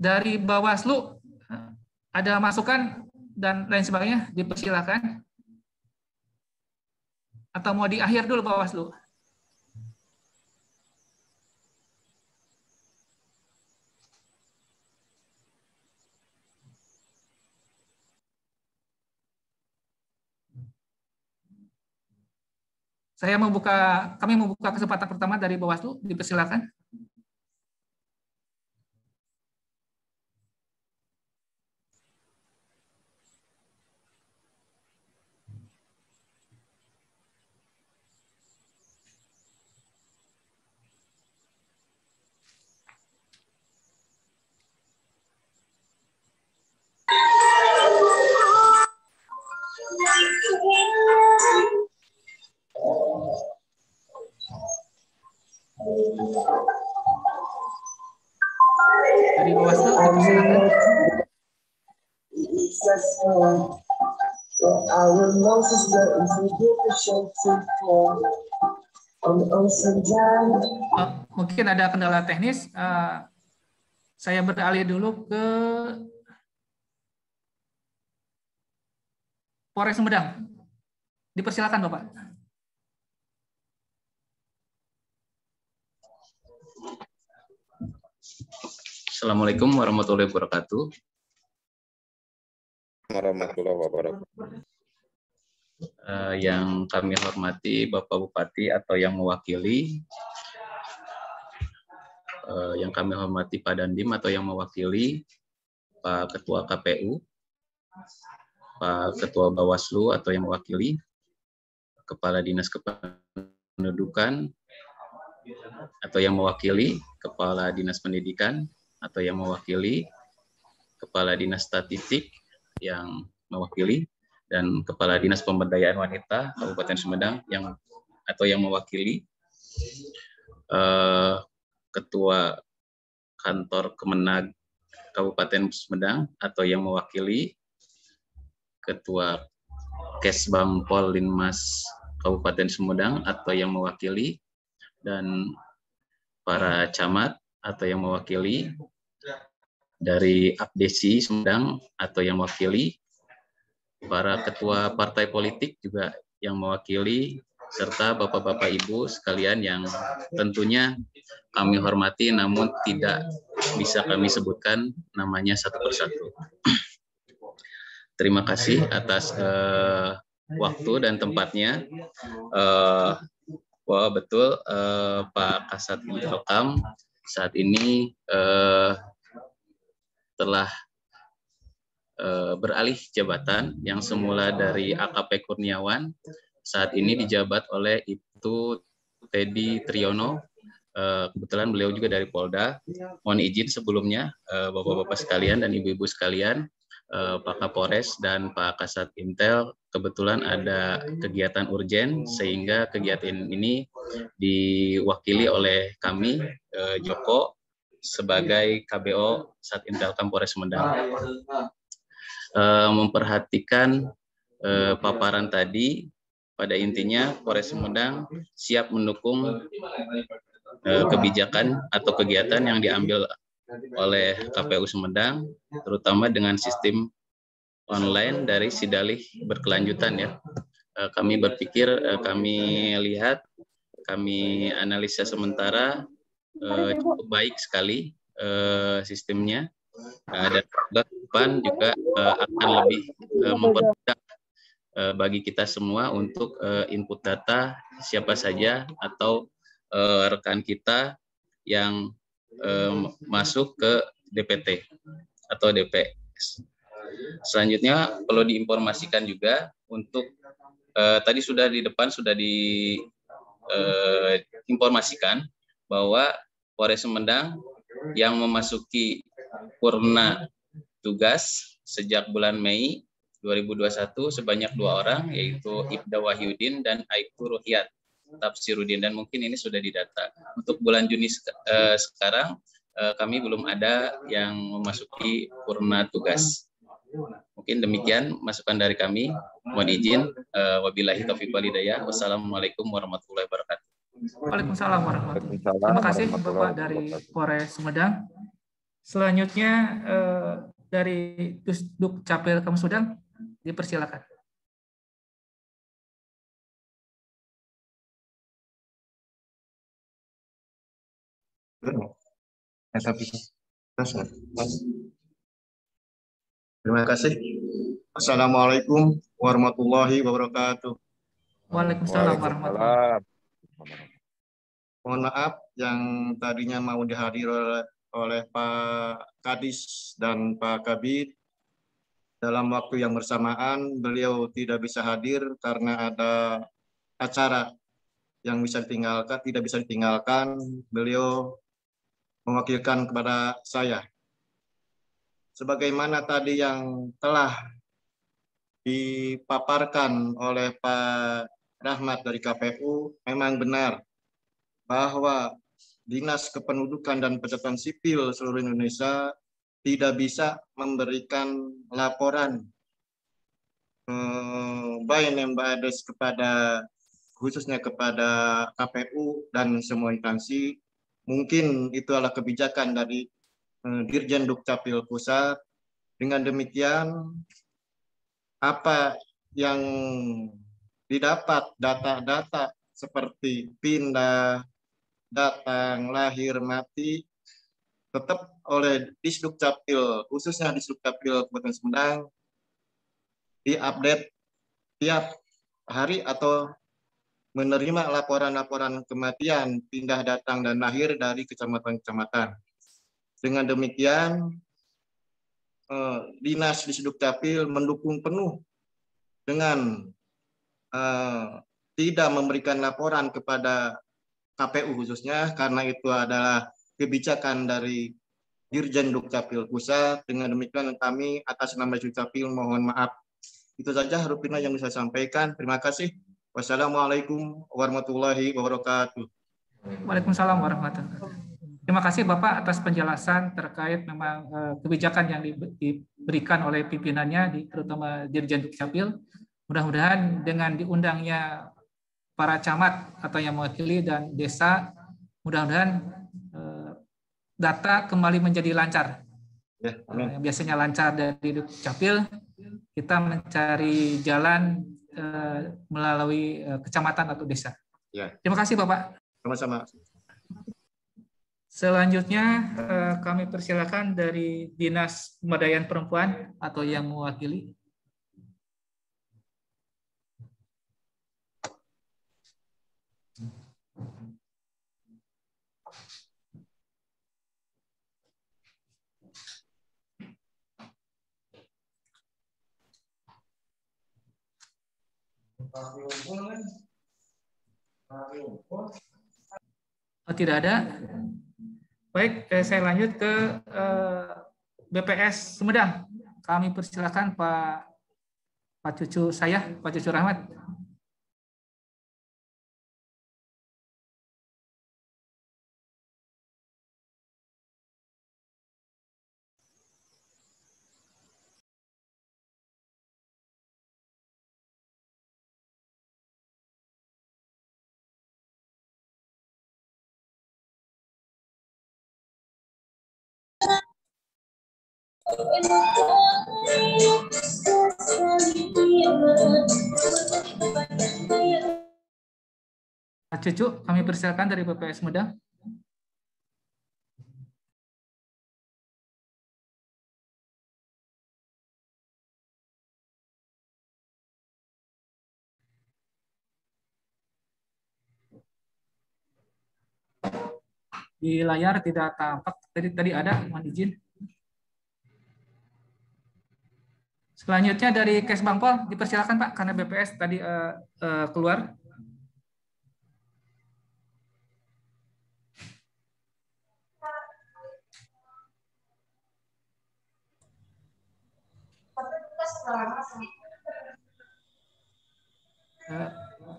Dari Bawaslu ada masukan dan lain sebagainya, dipersilakan. Atau mau di akhir dulu Bawaslu? Kami membuka kesempatan pertama dari Bawaslu, dipersilakan. Dari Bawaslu, dipersilakan. Mungkin ada kendala teknis. Saya beralih dulu ke Polres Sumedang. Dipersilakan, Bapak. Assalamualaikum warahmatullahi wabarakatuh. Warahmatullahi wabarakatuh. Yang kami hormati Bapak Bupati atau yang mewakili, yang kami hormati Pak Dandim atau yang mewakili, Pak Ketua KPU, Pak Ketua Bawaslu atau yang mewakili, Kepala Dinas Kependudukan atau yang mewakili, Kepala Dinas Pendidikan atau yang mewakili, Kepala Dinas Statistik yang mewakili, dan Kepala Dinas Pemberdayaan Wanita Kabupaten Sumedang atau yang mewakili, Ketua Kantor Kemenag Kabupaten Sumedang atau yang mewakili, Ketua Kesbang Pollinmas Kabupaten Sumedang atau yang mewakili, dan para camat atau yang mewakili, dari Abdesi Sumedang atau yang mewakili, para ketua partai politik juga yang mewakili, serta bapak-bapak ibu sekalian yang tentunya kami hormati namun tidak bisa kami sebutkan namanya satu persatu. Terima kasih atas waktu dan tempatnya. Wah, betul Pak Kasat Intelkam saat ini telah beralih jabatan yang semula dari AKP Kurniawan, saat ini dijabat oleh Ibtu Teddy Triyono. Kebetulan beliau juga dari Polda. Mohon izin sebelumnya Bapak-Bapak sekalian dan Ibu-Ibu sekalian, Pak Kapolres dan Pak Kasat Intel kebetulan ada kegiatan urgen sehingga kegiatan ini diwakili oleh kami, Joko, sebagai KBO Sat Intelkam Polres Sumedang. Memperhatikan paparan tadi, pada intinya Polres Sumedang siap mendukung kebijakan atau kegiatan yang diambil oleh KPU Sumedang, terutama dengan sistem online dari Sidalih berkelanjutan ya. Kami berpikir, kami lihat, kami analisa sementara cukup baik sekali sistemnya, dan ke depan juga akan lebih mempermudah bagi kita semua untuk input data siapa saja atau rekan kita yang masuk ke DPT atau DPS. Selanjutnya perlu diinformasikan juga untuk tadi sudah di depan sudah diinformasikan bahwa Polres Sumedang yang memasuki purna tugas sejak bulan Mei 2021 sebanyak 2 orang, yaitu Ibda Wahyudin dan Aibtu Ruhyat Tafsirudin, dan mungkin ini sudah didata. Untuk bulan Juni sekarang kami belum ada yang memasuki purna tugas. Mungkin demikian masukan dari kami. Mohon izin. Wabillahi taufiq wal hidayah. Wassalamualaikum warahmatullahi wabarakatuh. Waalaikumsalam warahmatullahi wabarakatuh. Terima kasih Bapak dari Polres Sumedang. Selanjutnya dari Duk Capil Kam Sumedang, dipersilakan. Terima kasih. Assalamualaikum warahmatullahi wabarakatuh. Waalaikumsalam warahmatullahi wabarakatuh. Mohon maaf yang tadinya mau dihadiri oleh Pak Kadis dan Pak Kabid. Dalam waktu yang bersamaan beliau tidak bisa hadir karena ada acara yang tidak bisa ditinggalkan. Beliau mewakilkan kepada saya. Sebagaimana tadi yang telah dipaparkan oleh Pak Rahmat dari KPU, memang benar bahwa Dinas Kependudukan dan Pencatatan Sipil seluruh Indonesia tidak bisa memberikan laporan kepada khususnya kepada KPU dan semua instansi. Mungkin itu adalah kebijakan dari Dirjen Dukcapil Pusat. Dengan demikian, apa yang didapat data-data seperti pindah, datang, lahir, mati, tetap oleh Disdukcapil, khususnya Disdukcapil Kabupaten Sumedang, diupdate tiap hari atau menerima laporan-laporan kematian, pindah datang dan lahir dari kecamatan-kecamatan. Dengan demikian, Dinas Disdukcapil mendukung penuh dengan tidak memberikan laporan kepada KPU khususnya, karena itu adalah kebijakan dari Dirjen Dukcapil Pusat. Dengan demikian kami atas nama Dukcapil mohon maaf. Itu saja Rupina yang bisa sampaikan. Terima kasih. Wassalamualaikum warahmatullahi wabarakatuh. Waalaikumsalam warahmatullahi wabarakatuh. Terima kasih Bapak atas penjelasan terkait memang kebijakan yang diberikan oleh pimpinannya, terutama Dirjen Dukcapil. Mudah-mudahan dengan diundangnya para camat atau yang mewakili dan desa, mudah-mudahan data kembali menjadi lancar. Ya, amin. Yang biasanya lancar dari Dukcapil, kita mencari jalan melalui kecamatan atau desa. Ya. Terima kasih Bapak. Sama-sama. Selanjutnya kami persilakan dari Dinas Pemberdayaan Perempuan atau yang mewakili. Oh, tidak ada. Baik, saya lanjut ke BPS Sumedang. Kami persilakan Pak Cucu saya, Pak Cucu Rahmat. Pak Cucu, kami persilakan dari BPS Sumedang. Di layar tidak tampak. Tadi ada, mohon izin. Selanjutnya dari Kes Bangpol, dipersilakan Pak, karena BPS tadi keluar.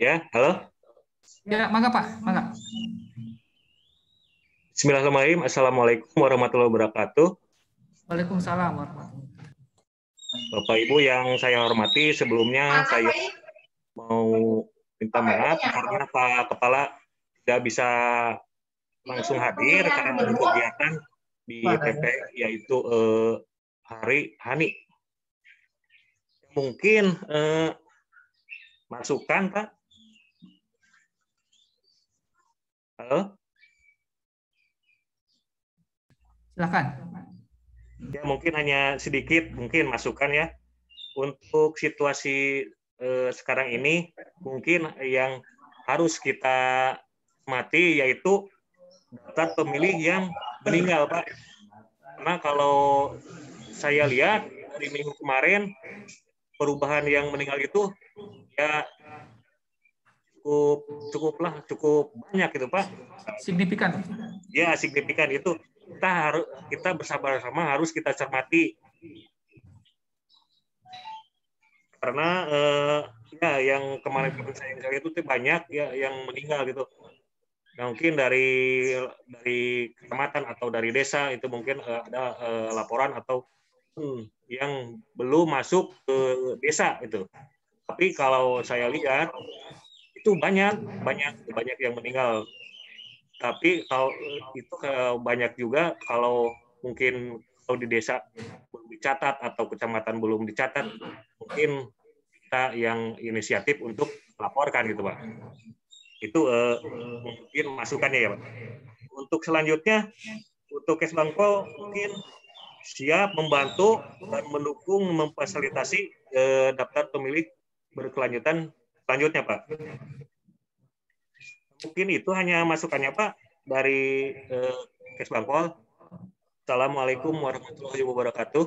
Ya, halo. Ya, mangga Pak, mangga. Bismillahirrahmanirrahim. Assalamualaikum warahmatullahi wabarakatuh. Waalaikumsalam warahmatullahi wabarakatuh. Bapak Ibu yang saya hormati, sebelumnya saya mau minta maaf karena Pak Kepala tidak bisa langsung hadir karena ada kegiatan di PP yaitu Hari Hani. Mungkin masukan Pak. Halo. Silakan. Ya mungkin hanya sedikit mungkin masukan ya untuk situasi sekarang ini mungkin yang harus kita mati yaitu daftar pemilih yang meninggal Pak. Karena kalau saya lihat di minggu kemarin perubahan yang meninggal itu ya cukup banyak gitu Pak. Signifikan. Ya signifikan itu. Kita bersama-sama harus kita cermati karena ya yang kemarin saya lihat itu banyak ya yang meninggal gitu. Nah, mungkin dari kecamatan atau dari desa itu mungkin ada laporan atau yang belum masuk ke desa itu. Tapi kalau saya lihat itu banyak yang meninggal. Tapi kalau itu banyak juga kalau mungkin kalau di desa belum dicatat atau kecamatan belum dicatat, mungkin kita yang inisiatif untuk melaporkan gitu Pak. Itu mungkin masukannya ya Pak. Untuk selanjutnya untuk Kesbangpol mungkin siap membantu dan mendukung memfasilitasi daftar pemilih berkelanjutan selanjutnya, Pak. Mungkin itu hanya masukannya, Pak, dari Kesbangpol. Assalamualaikum warahmatullahi wabarakatuh.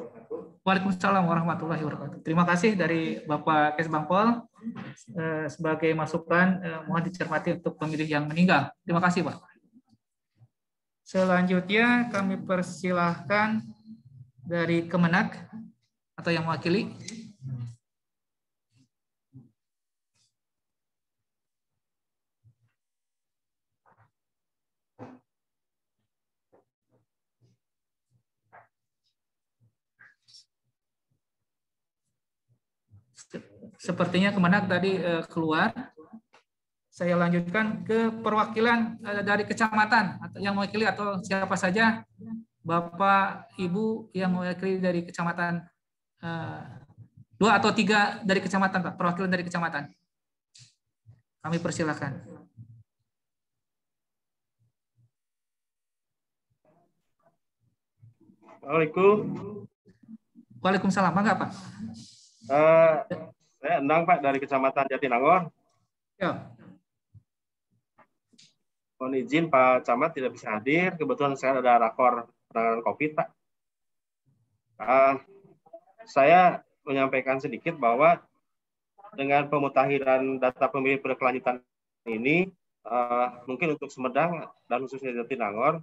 Waalaikumsalam warahmatullahi wabarakatuh. Terima kasih dari Bapak Kesbangpol sebagai masukan, mohon dicermati untuk pemilih yang meninggal. Terima kasih, Pak. Selanjutnya kami persilahkan dari Kemenak atau yang mewakili. Sepertinya Kemenak tadi keluar. Saya lanjutkan ke perwakilan dari kecamatan atau yang mewakili atau siapa saja, Bapak, Ibu yang mewakili dari kecamatan, 2 atau 3 dari kecamatan, Pak, perwakilan dari kecamatan. Kami persilakan. Assalamualaikum. Waalaikumsalam, Bangga, Pak. Saya Endang, Pak, dari Kecamatan Jatinangor. Ya. Mohon izin Pak Camat tidak bisa hadir. Kebetulan saya ada rakor penanganan COVID, Pak. Saya menyampaikan sedikit bahwa dengan pemutakhiran data pemilih berkelanjutan ini, mungkin untuk Sumedang dan khususnya Jatinangor,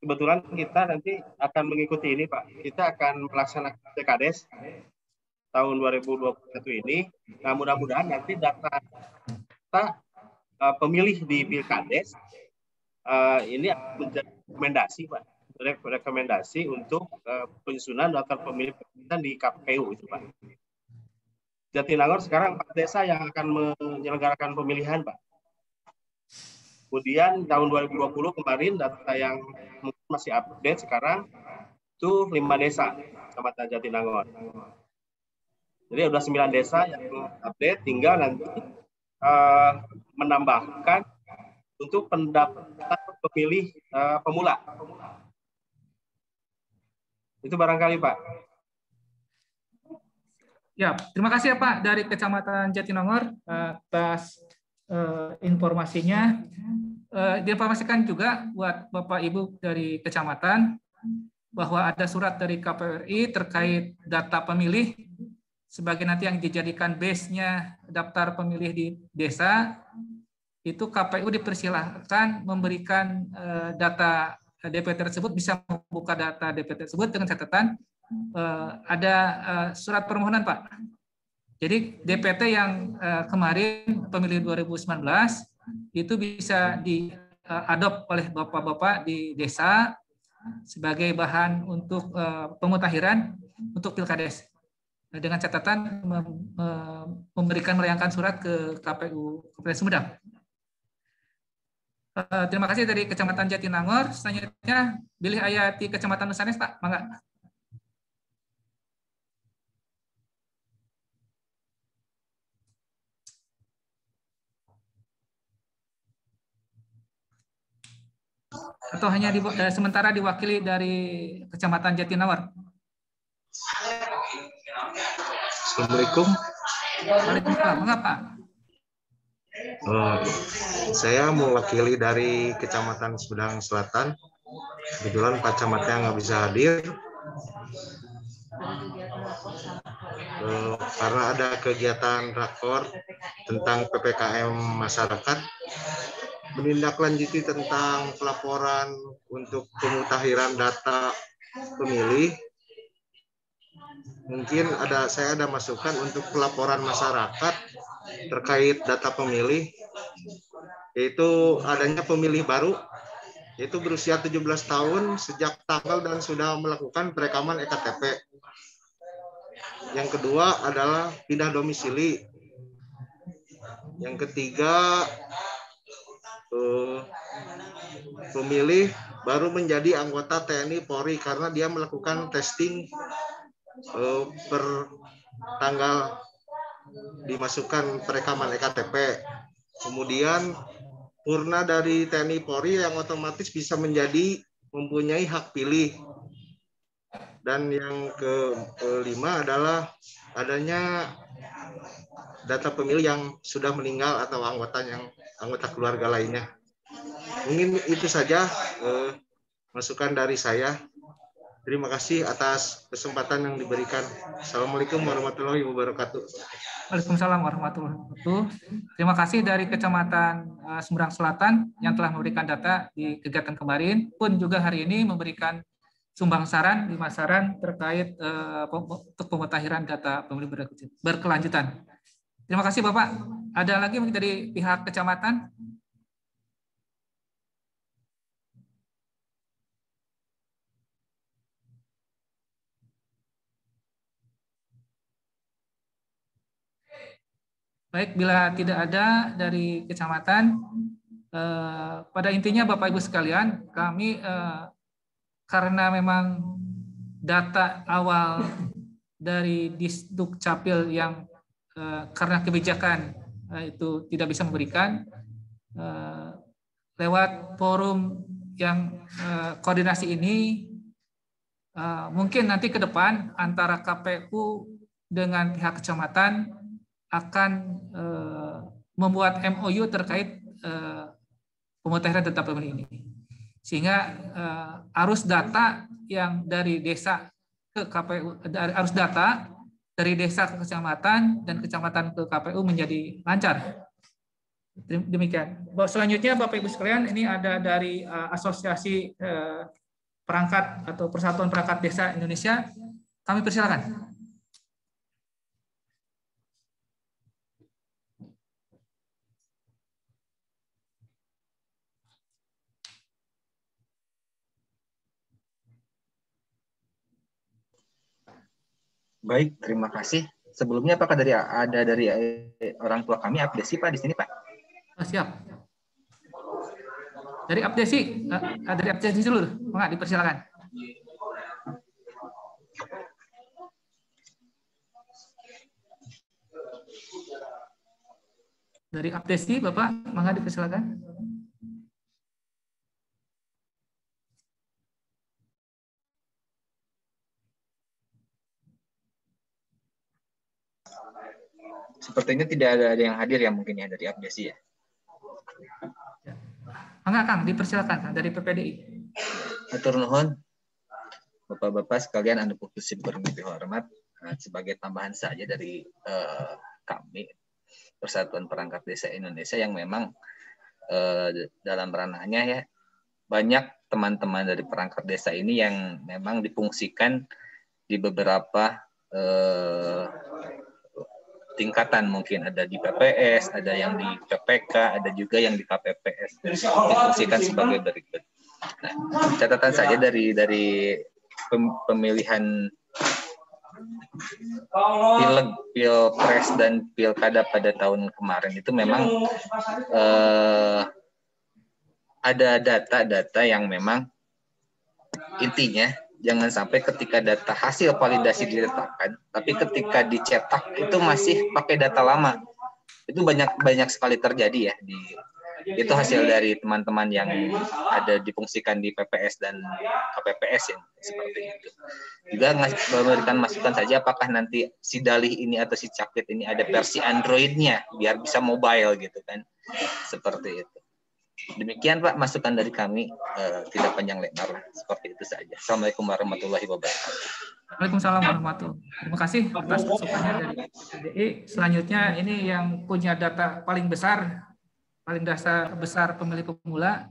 kebetulan kita nanti akan mengikuti ini, Pak. Kita akan melaksanakan PKDes tahun 2021 ini. Nah, mudah-mudahan nanti data pemilih di Pilkades ini akan menjadi rekomendasi, Pak. Rekomendasi untuk penyusunan daftar pemilih di KPU itu, Pak. Jatinangor sekarang 4 desa yang akan menyelenggarakan pemilihan, Pak. Kemudian tahun 2020 kemarin data yang masih update sekarang itu 5 desa Kecamatan Jatinangor. Jadi ada 9 desa yang update, tinggal nanti menambahkan untuk pendaftaran pemilih pemula. Itu barangkali, Pak. Ya, terima kasih ya Pak dari Kecamatan Jatinangor atas informasinya. Diinformasikan juga buat Bapak Ibu dari Kecamatan bahwa ada surat dari KPU RI terkait data pemilih sebagai nanti yang dijadikan base-nya daftar pemilih di desa. Itu KPU dipersilahkan memberikan data DPT tersebut, bisa membuka data DPT tersebut dengan catatan ada surat permohonan, Pak. Jadi DPT yang kemarin pemilih 2019 itu bisa diadop oleh bapak-bapak di desa sebagai bahan untuk pemutakhiran untuk Pilkades. Dengan catatan melayangkan surat ke KPU Kabupaten Sumedang. Terima kasih dari Kecamatan Jatinangor. Selanjutnya, Bilih Ayati Kecamatan Nusanes, Pak. Mangga. Atau hanya sementara diwakili dari Kecamatan Jatinangor? Assalamualaikum. Waalaikumsalam. Mengapa? Saya mewakili dari Kecamatan Sumedang Selatan. Kebetulan Pak Camatnya nggak bisa hadir. Karena ada kegiatan rakor tentang PPKM masyarakat, menindaklanjuti tentang pelaporan untuk pemutakhiran data pemilih. Mungkin saya ada masukan untuk pelaporan masyarakat terkait data pemilih, yaitu adanya pemilih baru, yaitu berusia 17 tahun sejak tanggal dan sudah melakukan perekaman EKTP. Yang kedua adalah pindah domisili. Yang ketiga, pemilih baru menjadi anggota TNI Polri karena dia melakukan testing per tanggal dimasukkan perekaman EKTP. Kemudian purna dari TNI Polri yang otomatis bisa menjadi mempunyai hak pilih. Dan yang kelima adalah adanya data pemilih yang sudah meninggal atau anggota keluarga lainnya. Mungkin itu saja masukan dari saya. Terima kasih atas kesempatan yang diberikan. Assalamualaikum warahmatullahi wabarakatuh. Waalaikumsalam warahmatullahi wabarakatuh. Terima kasih dari Kecamatan Sumedang Selatan yang telah memberikan data di kegiatan kemarin, pun juga hari ini memberikan sumbang saran 5 saran terkait untuk pemutakhiran data pemilih berkelanjutan. Terima kasih Bapak. Ada lagi mungkin dari pihak kecamatan? Baik, bila tidak ada dari kecamatan, pada intinya Bapak Ibu sekalian, kami karena memang data awal dari Disduk Capil yang karena kebijakan itu tidak bisa memberikan, lewat forum yang koordinasi ini, mungkin nanti ke depan antara KPU dengan pihak kecamatan akan membuat MOU terkait pemutakhiran data pemilih ini. Sehingga arus data yang dari desa ke KPU, arus data dari desa ke kecamatan dan kecamatan ke KPU menjadi lancar. Demikian. Selanjutnya Bapak Ibu sekalian, ini ada dari Asosiasi Perangkat atau Persatuan Perangkat Desa Indonesia. Kami persilakan. Baik, terima kasih. Sebelumnya apakah ada dari orang tua kami Abdesi Pak di sini Pak? Siap. Dari Abdesi, dulu, Pak, dipersilakan. Dari Abdesi, Bapak, mangga dipersilakan. Sepertinya tidak ada yang hadir ya mungkin ya dari Abdesi ya. Enggak, Kang, dipersilakan dari PPDI. Hatur nuhun. Bapak-bapak sekalian anu putus bermimpi hormat, sebagai tambahan saja dari kami Persatuan Perangkat Desa Indonesia yang memang dalam ranahnya ya banyak teman-teman dari perangkat desa ini yang memang difungsikan di beberapa tingkatan, mungkin ada di PPS, ada yang di PPK, ada juga yang di KPPS, difungsikan sebagai berikut. Nah, catatan saja dari pemilihan Pileg, Pilpres dan Pilkada pada tahun kemarin itu memang ada data-data yang memang intinya jangan sampai ketika data hasil validasi diletakkan, tapi ketika dicetak itu masih pakai data lama. Itu banyak sekali terjadi ya. Itu hasil dari teman-teman yang ada difungsikan di PPS dan KPPS yang seperti itu. Juga memberikan masukan saja apakah nanti si Dalih ini atau si Cakit ini ada versi Android-nya biar bisa mobile gitu kan. Seperti itu. Demikian Pak masukan dari kami, tidak panjang lebar, seperti itu saja. Assalamualaikum warahmatullahi wabarakatuh. Waalaikumsalam warahmatullahi wabarakatuh. Terima kasih atas masukannya dari PPDI. Selanjutnya ini yang punya data paling besar pemilih pemula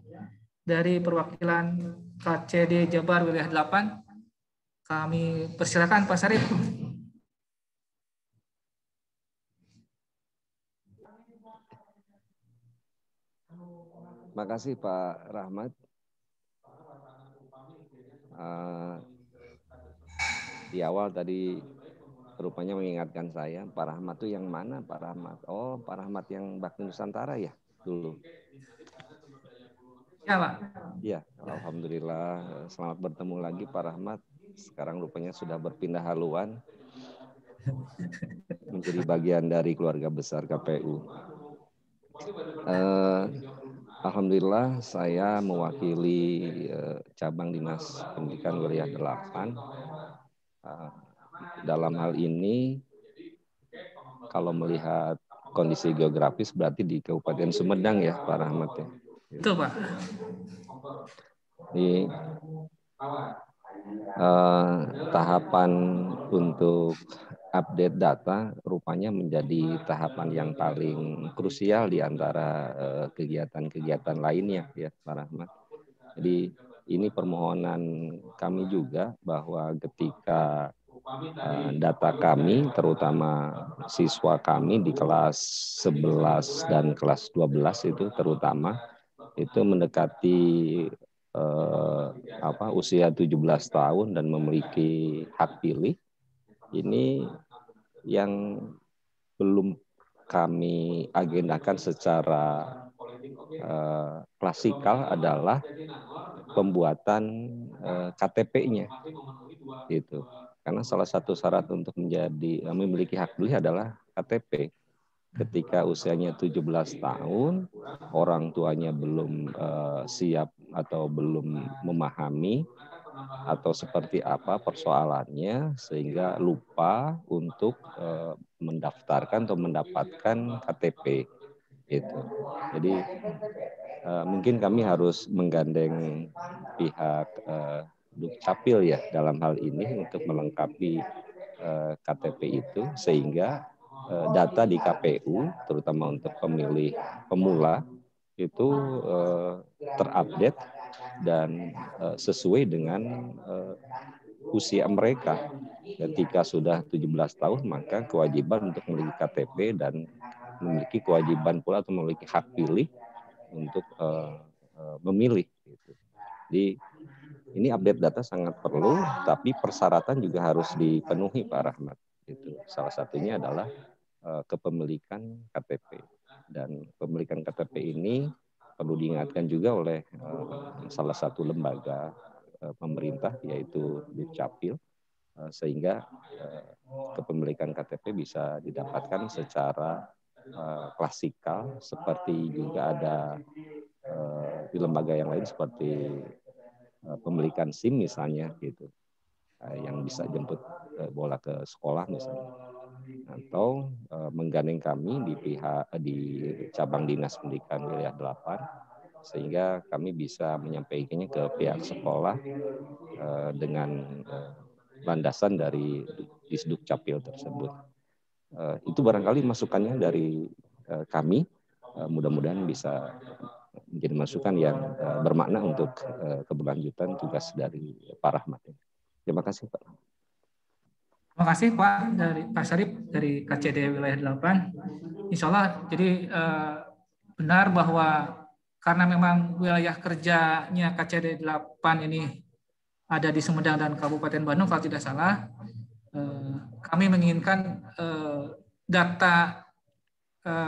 dari perwakilan KCD Jabar wilayah 8. Kami persilakan Pak Sarip. Terima kasih Pak Rahmat. Di awal tadi rupanya mengingatkan saya, Pak Rahmat itu yang mana Pak Rahmat? Oh, Pak Rahmat yang Bakti Nusantara ya dulu. Ya Pak. Ya, alhamdulillah selamat bertemu lagi Pak Rahmat. Sekarang rupanya sudah berpindah haluan menjadi bagian dari keluarga besar KPU. Alhamdulillah saya mewakili cabang Dinas Pendidikan Wilayah 8. Dalam hal ini kalau melihat kondisi geografis berarti di Kabupaten Sumedang ya Pak Rahmat ya. Betul Pak. Di tahapan untuk update data rupanya menjadi tahapan yang paling krusial di antara kegiatan-kegiatan lainnya ya Pak Rahmat. Jadi ini permohonan kami juga bahwa ketika data kami terutama siswa kami di kelas 11 dan kelas 12 itu terutama itu mendekati usia 17 tahun dan memiliki hak pilih. Ini yang belum kami agendakan secara klasikal adalah pembuatan KTP-nya, gitu. Karena salah satu syarat untuk memiliki hak pilih adalah KTP. Ketika usianya 17 tahun, orang tuanya belum siap atau belum memahami atau seperti apa persoalannya sehingga lupa untuk mendaftarkan atau mendapatkan KTP itu. Jadi mungkin kami harus menggandeng pihak Dukcapil ya dalam hal ini untuk melengkapi KTP itu sehingga data di KPU terutama untuk pemilih pemula itu terupdate dan sesuai dengan usia mereka. Ketika sudah 17 tahun maka kewajiban untuk memiliki KTP dan memiliki kewajiban pula atau memiliki hak pilih untuk memilih. Jadi ini update data sangat perlu, tapi persyaratan juga harus dipenuhi Pak Rahmat. Itu salah satunya adalah kepemilikan KTP dan pemilikan KTP ini perlu diingatkan juga oleh salah satu lembaga pemerintah yaitu Dukcapil sehingga kepemilikan KTP bisa didapatkan secara klasikal seperti juga ada di lembaga yang lain seperti pemilikan SIM misalnya gitu yang bisa jemput bola ke sekolah misalnya atau menggandeng kami di cabang Dinas Pendidikan Wilayah 8 sehingga kami bisa menyampaikannya ke pihak sekolah dengan landasan dari Disdukcapil tersebut. Itu barangkali masukannya dari kami, mudah-mudahan bisa menjadi masukan yang bermakna untuk keberlanjutan tugas dari Pak Rahmat. Terima kasih Pak. Terima kasih Pak dari Pak Syarif dari KCD Wilayah 8. Insya Allah jadi benar bahwa karena memang wilayah kerjanya KCD 8 ini ada di Sumedang dan Kabupaten Bandung kalau tidak salah, kami menginginkan data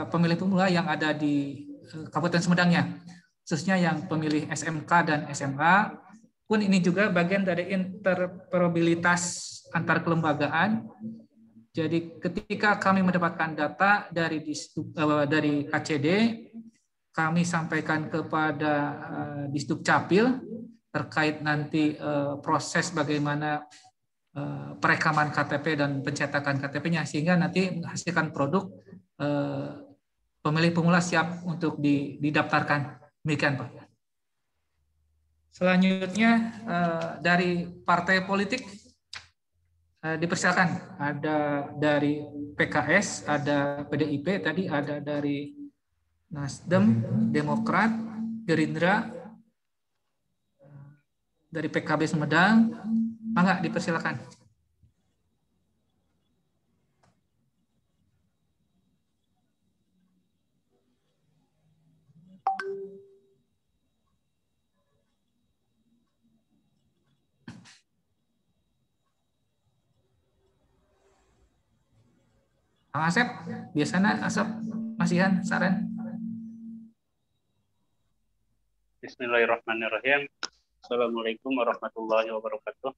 pemilih pemula yang ada di Kabupaten Sumedangnya, khususnya yang pemilih SMK dan SMA, pun ini juga bagian dari interoperabilitas antar kelembagaan. Jadi ketika kami mendapatkan data dari KCD, kami sampaikan kepada Disdukcapil terkait nanti proses bagaimana perekaman KTP dan pencetakan KTP-nya sehingga nanti menghasilkan produk pemilih pemula siap untuk didaftarkan. Demikian Pak. Selanjutnya dari partai politik dipersilakan. Ada dari PKS, ada PDIP, tadi ada dari Nasdem, Demokrat, Gerindra, dari PKB Sumedang. Mangga dipersilakan. Kang Asep, biasanya Asep masihan saran. Bismillahirrahmanirrahim. Assalamualaikum warahmatullahi wabarakatuh.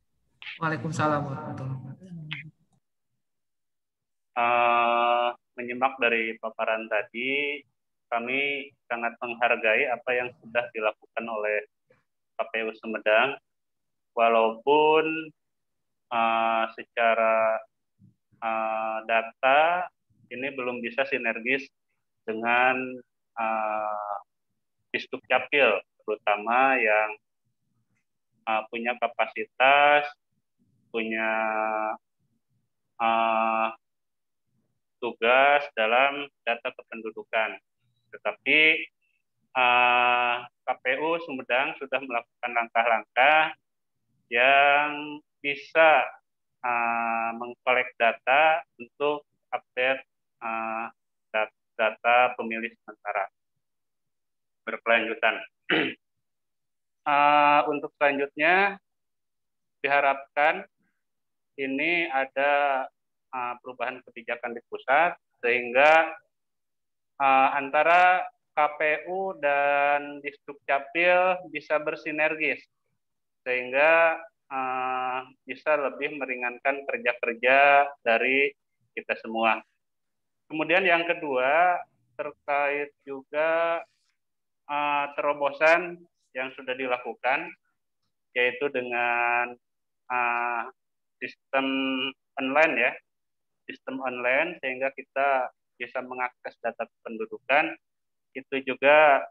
Waalaikumsalam warahmatullahi wabarakatuh. Menyimak dari paparan tadi, kami sangat menghargai apa yang sudah dilakukan oleh KPU Sumedang, walaupun secara data ini belum bisa sinergis dengan Disdukcapil, terutama yang punya kapasitas, punya tugas dalam data kependudukan. Tetapi KPU Sumedang sudah melakukan langkah-langkah yang bisa mengkolek data untuk update data pemilih sementara berkelanjutan. Untuk selanjutnya diharapkan ini ada perubahan kebijakan di pusat sehingga antara KPU dan Disdukcapil bisa bersinergis sehingga bisa lebih meringankan kerja-kerja dari kita semua. Kemudian yang kedua terkait juga terobosan yang sudah dilakukan, yaitu dengan sistem online ya, sistem online sehingga kita bisa mengakses data kependudukan, itu juga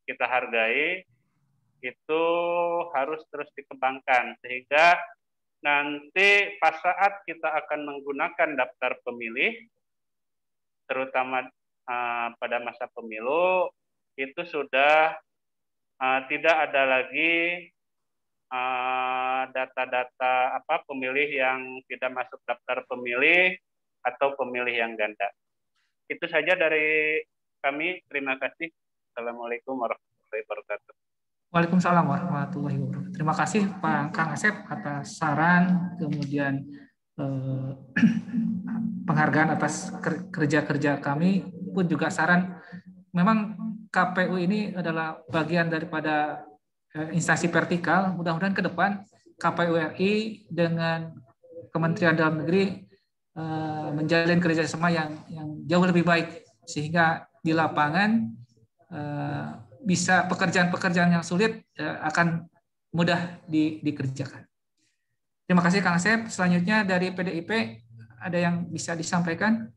kita hargai, itu harus terus dikembangkan sehingga nanti pas saat kita akan menggunakan daftar pemilih, terutama pada masa pemilu, itu sudah tidak ada lagi data-data pemilih yang tidak masuk daftar pemilih atau pemilih yang ganda. Itu saja dari kami. Terima kasih. Assalamualaikum warahmatullahi wabarakatuh. Waalaikumsalam warahmatullahi wabarakatuh. Terima kasih Pak Kang Asep atas saran, kemudian penghargaan atas kerja-kerja kami, pun juga saran. Memang KPU ini adalah bagian daripada instansi vertikal. Mudah-mudahan ke depan KPU RI dengan Kementerian Dalam Negeri menjalin kerjasama yang jauh lebih baik sehingga di lapangan bisa pekerjaan-pekerjaan yang sulit akan mudah dikerjakan. Terima kasih Kang Asep. Selanjutnya dari PDIP ada yang bisa disampaikan?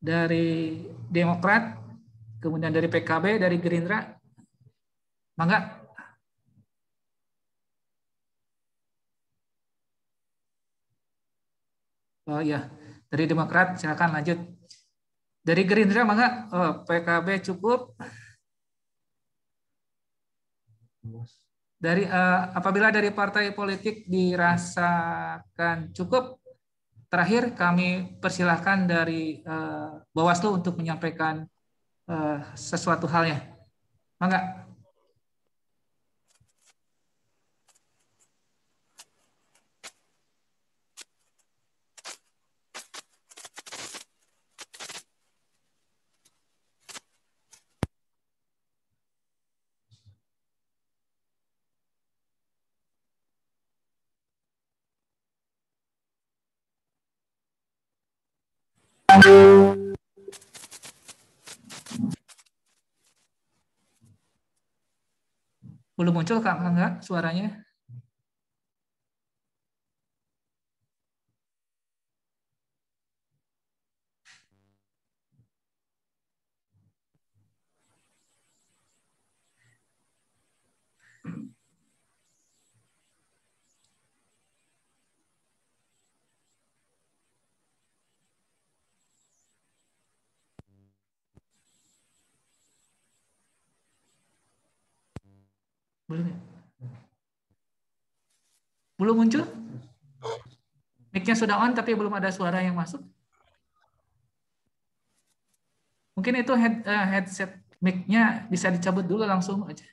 Dari Demokrat, kemudian dari PKB, dari Gerindra. Mangga. Oh iya, dari Demokrat silakan lanjut. Dari Gerindra mangga. PKB cukup. Dari apabila dari partai politik dirasakan cukup, terakhir kami persilahkan dari Bawaslu untuk menyampaikan sesuatu halnya. Mangga. Belum muncul Kak Angga suaranya. Belum ya? Belum muncul? Mic-nya sudah on tapi belum ada suara yang masuk. Mungkin itu headset mic-nya bisa dicabut dulu langsung aja.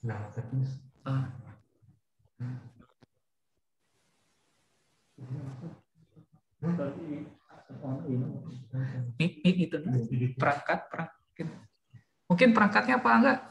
Itu perangkat mungkin perangkatnya apa enggak?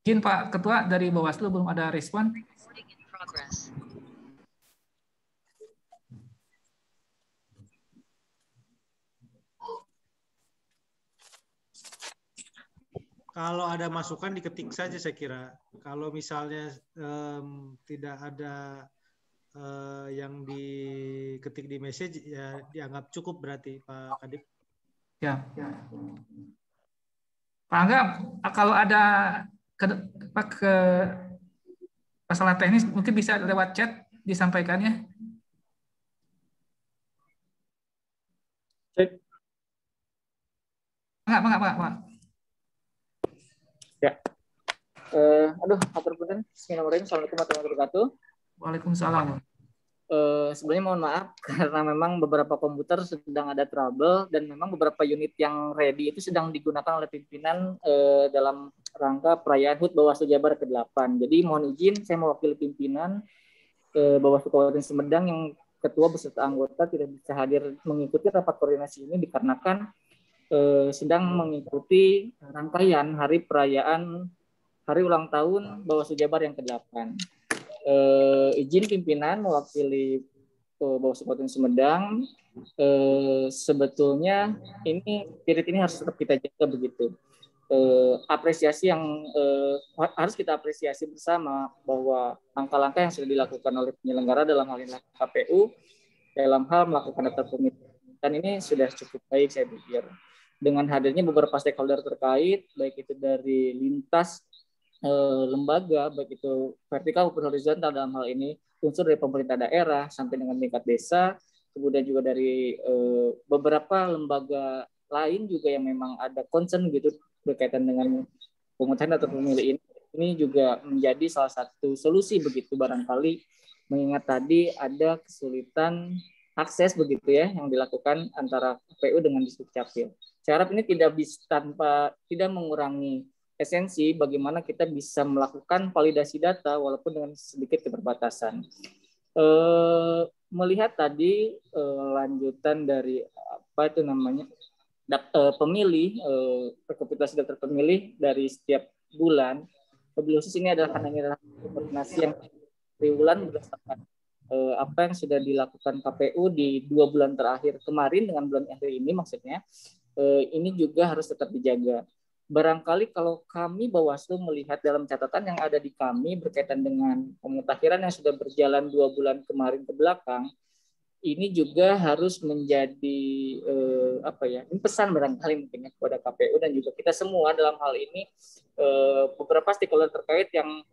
Izin Pak Ketua, dari Bawaslu belum ada respon. Kalau ada masukan diketik saja saya kira. Kalau misalnya tidak ada yang diketik di message ya dianggap cukup berarti Pak Kadip. Ya. Pak Angga, kalau ada ke masalah teknis mungkin bisa lewat chat disampaikannya. Enggak. Ya. Atur punten. Bismillahirrahmanirrahim. Assalamualaikum warahmatullahi wabarakatuh. Waalaikumsalam. Sebenarnya mohon maaf karena memang beberapa komputer sedang ada trouble dan memang beberapa unit yang ready itu sedang digunakan oleh pimpinan dalam rangka perayaan HUT Bawaslu Jabar ke-8. Jadi mohon izin saya mewakili pimpinan Bawaslu Kabupaten Sumedang yang ketua beserta anggota tidak bisa hadir mengikuti rapat koordinasi ini dikarenakan sedang mengikuti rangkaian hari perayaan hari ulang tahun Bawaslu Jabar yang ke-8. Izin pimpinan mewakili Bawaslu Kabupaten Sumedang. Sebetulnya spirit ini harus tetap kita jaga begitu. Apresiasi yang harus kita apresiasi bersama bahwa langkah-langkah yang sudah dilakukan oleh penyelenggara dalam hal ini KPU dalam hal melakukan daftar pemilih dan ini sudah cukup baik saya pikir. Dengan hadirnya beberapa stakeholder terkait, baik itu dari lintas lembaga, baik itu vertikal maupun horizontal dalam hal ini, unsur dari pemerintah daerah sampai dengan tingkat desa, kemudian juga dari beberapa lembaga lain juga yang memang ada concern gitu berkaitan dengan pemungutan atau pemilih ini juga menjadi salah satu solusi begitu barangkali mengingat tadi ada kesulitan akses begitu ya yang dilakukan antara KPU dengan Disdukcapil. Saya harap ini tidak mengurangi esensi bagaimana kita bisa melakukan validasi data walaupun dengan sedikit keterbatasan. Melihat tadi lanjutan dari apa itu namanya pemilih, rekapitulasi daftar pemilih dari setiap bulan. Lebih khusus ini adalah karena ini adalah koordinasi yang triwulan berdasarkan apa yang sudah dilakukan KPU di 2 bulan terakhir kemarin dengan bulan akhir ini maksudnya. Ini juga harus tetap dijaga. Barangkali kalau kami Bawaslu melihat dalam catatan yang ada di kami berkaitan dengan pemutakhiran yang sudah berjalan 2 bulan kemarin ke belakang, ini juga harus menjadi ini pesan barangkali mungkin kepada KPU dan juga kita semua dalam hal ini beberapa stakeholder terkait yang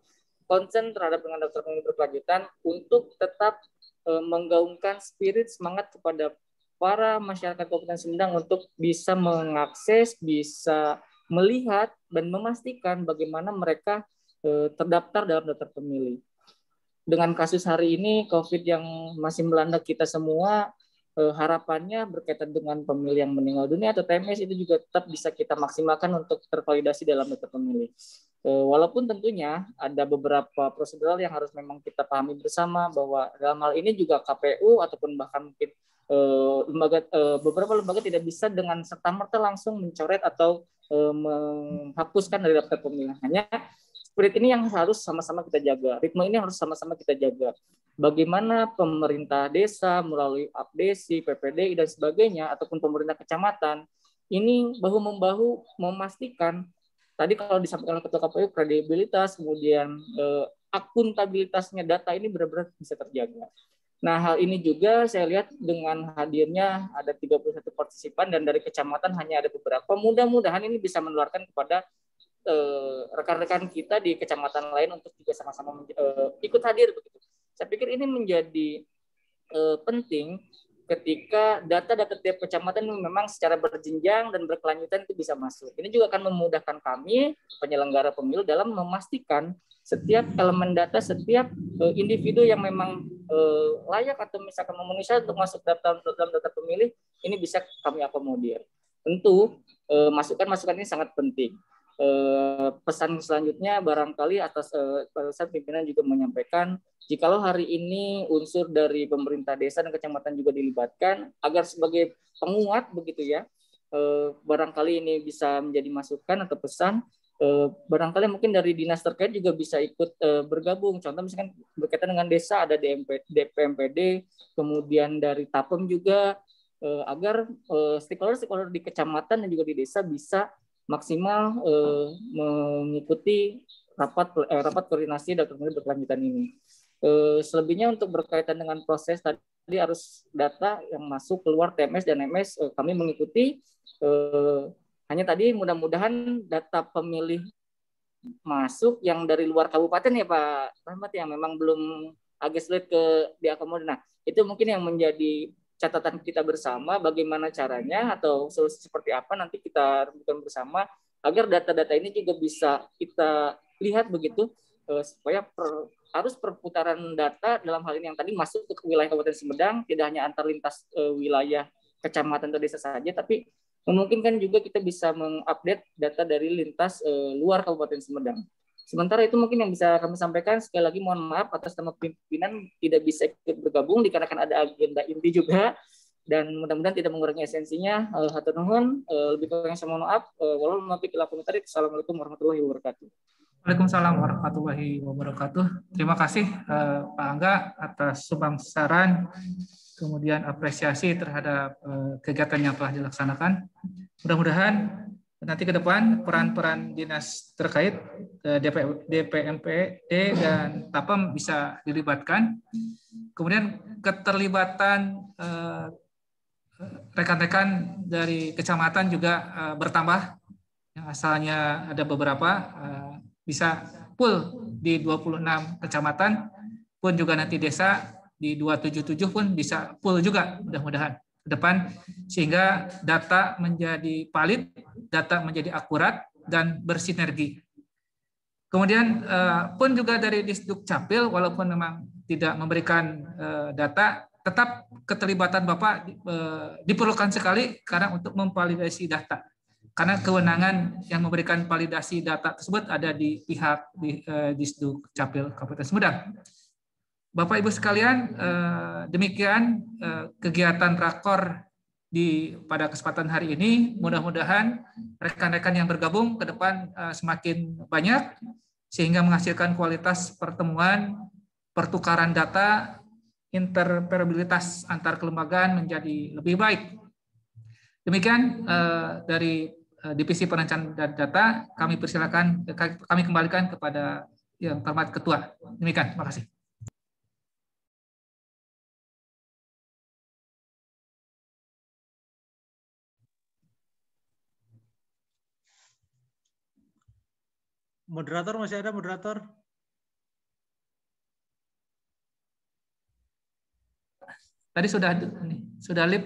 concern terhadap dengan daftar pemilih berkelanjutan untuk tetap menggaungkan spirit semangat kepada para masyarakat Kabupaten Sumedang untuk bisa mengakses, bisa melihat dan memastikan bagaimana mereka terdaftar dalam daftar pemilih. Dengan kasus hari ini COVID yang masih melanda kita semua, harapannya berkaitan dengan pemilih yang meninggal dunia atau TMS itu juga tetap bisa kita maksimalkan untuk tervalidasi dalam daftar pemilih. Walaupun tentunya ada beberapa prosedural yang harus memang kita pahami bersama bahwa dalam hal ini juga KPU ataupun bahkan mungkin beberapa lembaga tidak bisa dengan serta-merta langsung mencoret atau menghapuskan dari daftar pemilih. Hanya spirit ini yang harus sama-sama kita jaga, ritme ini harus sama-sama kita jaga. Bagaimana pemerintah desa melalui APDESI, PPDI dan sebagainya, ataupun pemerintah kecamatan ini bahu-membahu memastikan tadi kalau disampaikan oleh Ketua KPU kredibilitas, kemudian akuntabilitasnya data ini benar-benar bisa terjaga. Nah, hal ini juga saya lihat dengan hadirnya ada 31 partisipan dan dari kecamatan hanya ada beberapa. Mudah-mudahan ini bisa menularkan kepada rekan-rekan kita di kecamatan lain untuk juga sama-sama ikut hadir begitu. Saya pikir ini menjadi penting ketika data-data tiap kecamatan memang secara berjenjang dan berkelanjutan itu bisa masuk. Ini juga akan memudahkan kami penyelenggara pemilu dalam memastikan setiap elemen data, setiap individu yang memang layak atau misalkan memenuhi syarat untuk masuk dalam data pemilih ini bisa kami akomodir. Tentu masukan-masukan ini sangat penting. Pesan selanjutnya barangkali atas barusan pimpinan juga menyampaikan jikalau hari ini unsur dari pemerintah desa dan kecamatan juga dilibatkan agar sebagai penguat begitu ya, barangkali ini bisa menjadi masukan atau pesan. Barangkali mungkin dari dinas terkait juga bisa ikut bergabung. Contoh misalkan berkaitan dengan desa ada DPMPD, kemudian dari TAPEM juga agar stakeholder di kecamatan dan juga di desa bisa maksimal mengikuti rapat koordinasi dan berkelanjutan ini. Selebihnya untuk berkaitan dengan proses tadi harus data yang masuk keluar TMS dan MS kami mengikuti. Hanya tadi mudah-mudahan data pemilih masuk yang dari luar kabupaten ya Pak Rahmat yang memang belum agak sulit diakomodir. Nah itu mungkin yang menjadi catatan kita bersama bagaimana caranya atau solusi seperti apa nanti kita rencanakan bersama agar data-data ini juga bisa kita lihat begitu supaya harus perputaran data dalam hal ini yang tadi masuk ke wilayah Kabupaten Sumedang tidak hanya antar lintas wilayah kecamatan atau desa saja tapi memungkinkan juga kita bisa mengupdate data dari lintas luar Kabupaten Sumedang. Sementara itu mungkin yang bisa kami sampaikan, sekali lagi mohon maaf atas nama pimpinan tidak bisa ikut bergabung dikarenakan ada agenda inti juga dan mudah-mudahan tidak mengurangi esensinya. Hatur nuhun, lebih kurang saya mohon maaf. Assalamualaikum warahmatullahi wabarakatuh. Waalaikumsalam warahmatullahi wabarakatuh. Terima kasih Pak Angga atas sumbang saran, kemudian apresiasi terhadap kegiatan yang telah dilaksanakan. Mudah-mudahan nanti ke depan peran-peran dinas terkait DPMPD dan TAPEM bisa dilibatkan. Kemudian keterlibatan rekan-rekan dari kecamatan juga bertambah. Yang asalnya ada beberapa bisa full di 26 kecamatan pun juga nanti desa di 277 pun bisa full juga mudah-mudahan ke depan sehingga data menjadi valid, data menjadi akurat dan bersinergi. Kemudian pun juga dari Disduk Capil walaupun memang tidak memberikan data, tetap keterlibatan Bapak diperlukan sekali karena untuk memvalidasi data. Karena kewenangan yang memberikan validasi data tersebut ada di pihak Disduk Capil Kabupaten Sumedang. Bapak Ibu sekalian, demikian kegiatan rakor pada kesempatan hari ini. Mudah-mudahan rekan-rekan yang bergabung ke depan semakin banyak sehingga menghasilkan kualitas pertemuan, pertukaran data, interoperabilitas antar kelembagaan menjadi lebih baik. Demikian dari Divisi Perencanaan dan Data, kami persilakan, kami kembalikan kepada yang terhormat Ketua. Demikian, terima kasih. Moderator masih ada moderator? Tadi sudah lip.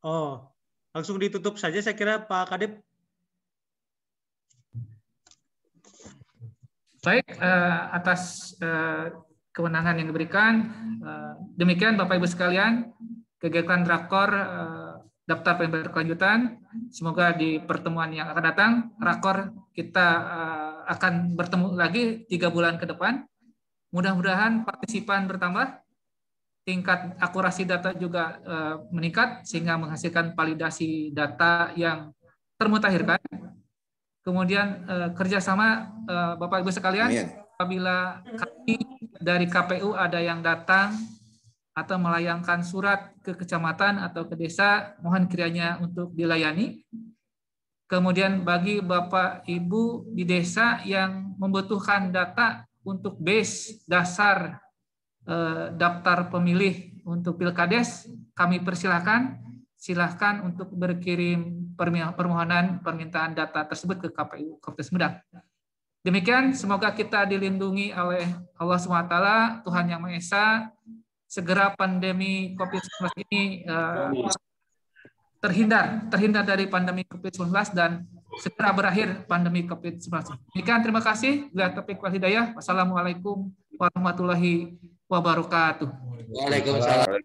Oh, langsung ditutup saja saya kira Pak Kadip. Baik, atas kewenangan yang diberikan, demikian Bapak Ibu sekalian, kegiatan rakor daftar pemilih berkelanjutan. Semoga di pertemuan yang akan datang, rakor kita akan bertemu lagi 3 bulan ke depan. Mudah-mudahan partisipan bertambah tingkat akurasi data juga meningkat sehingga menghasilkan validasi data yang termutakhirkan. Kemudian kerjasama Bapak Ibu sekalian, apabila kami dari KPU ada yang datang atau melayangkan surat ke kecamatan atau ke desa, mohon kiranya untuk dilayani. Kemudian bagi Bapak Ibu di desa yang membutuhkan data untuk base dasar daftar pemilih untuk Pilkades, kami silahkan untuk berkirim permintaan data tersebut ke KPU Kabupaten Sumedang. Demikian, semoga kita dilindungi oleh Allah SWT, Tuhan Yang Maha Esa, segera pandemi COVID-19 ini terhindar dari pandemi COVID-19 dan segera berakhir pandemi COVID-19. Demikian, terima kasih. Bila taufiq wal hidayah. Wassalamualaikum warahmatullahi wabarakatuh. Waalaikumsalam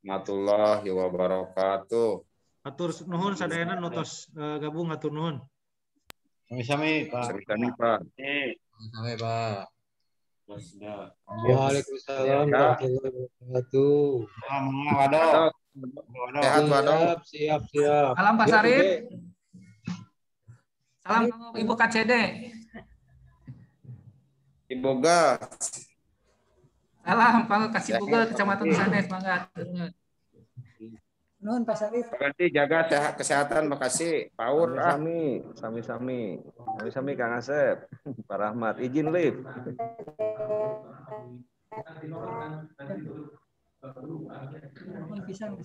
warahmatullahi wabarakatuh. Atur nuhun sadayana nutos gabung atur nuhun. Sami-sami, Pak. Sami-sami, Pak. Sami, Pak. Waalaikumsalam warahmatullahi wabarakatuh. Waduh. Sehat, Waduh. Siap. Salam Pak Sarip. Salam Ibu KCD. Ibu Gas. Salam Pak Kasih Google Kecamatan Sanes, semangat. Nuhun Pak Sarip. Berarti jaga kesehatan, makasih. Paur. Sami-sami Kang Asep. Pak Rahmat, izin live. Pisang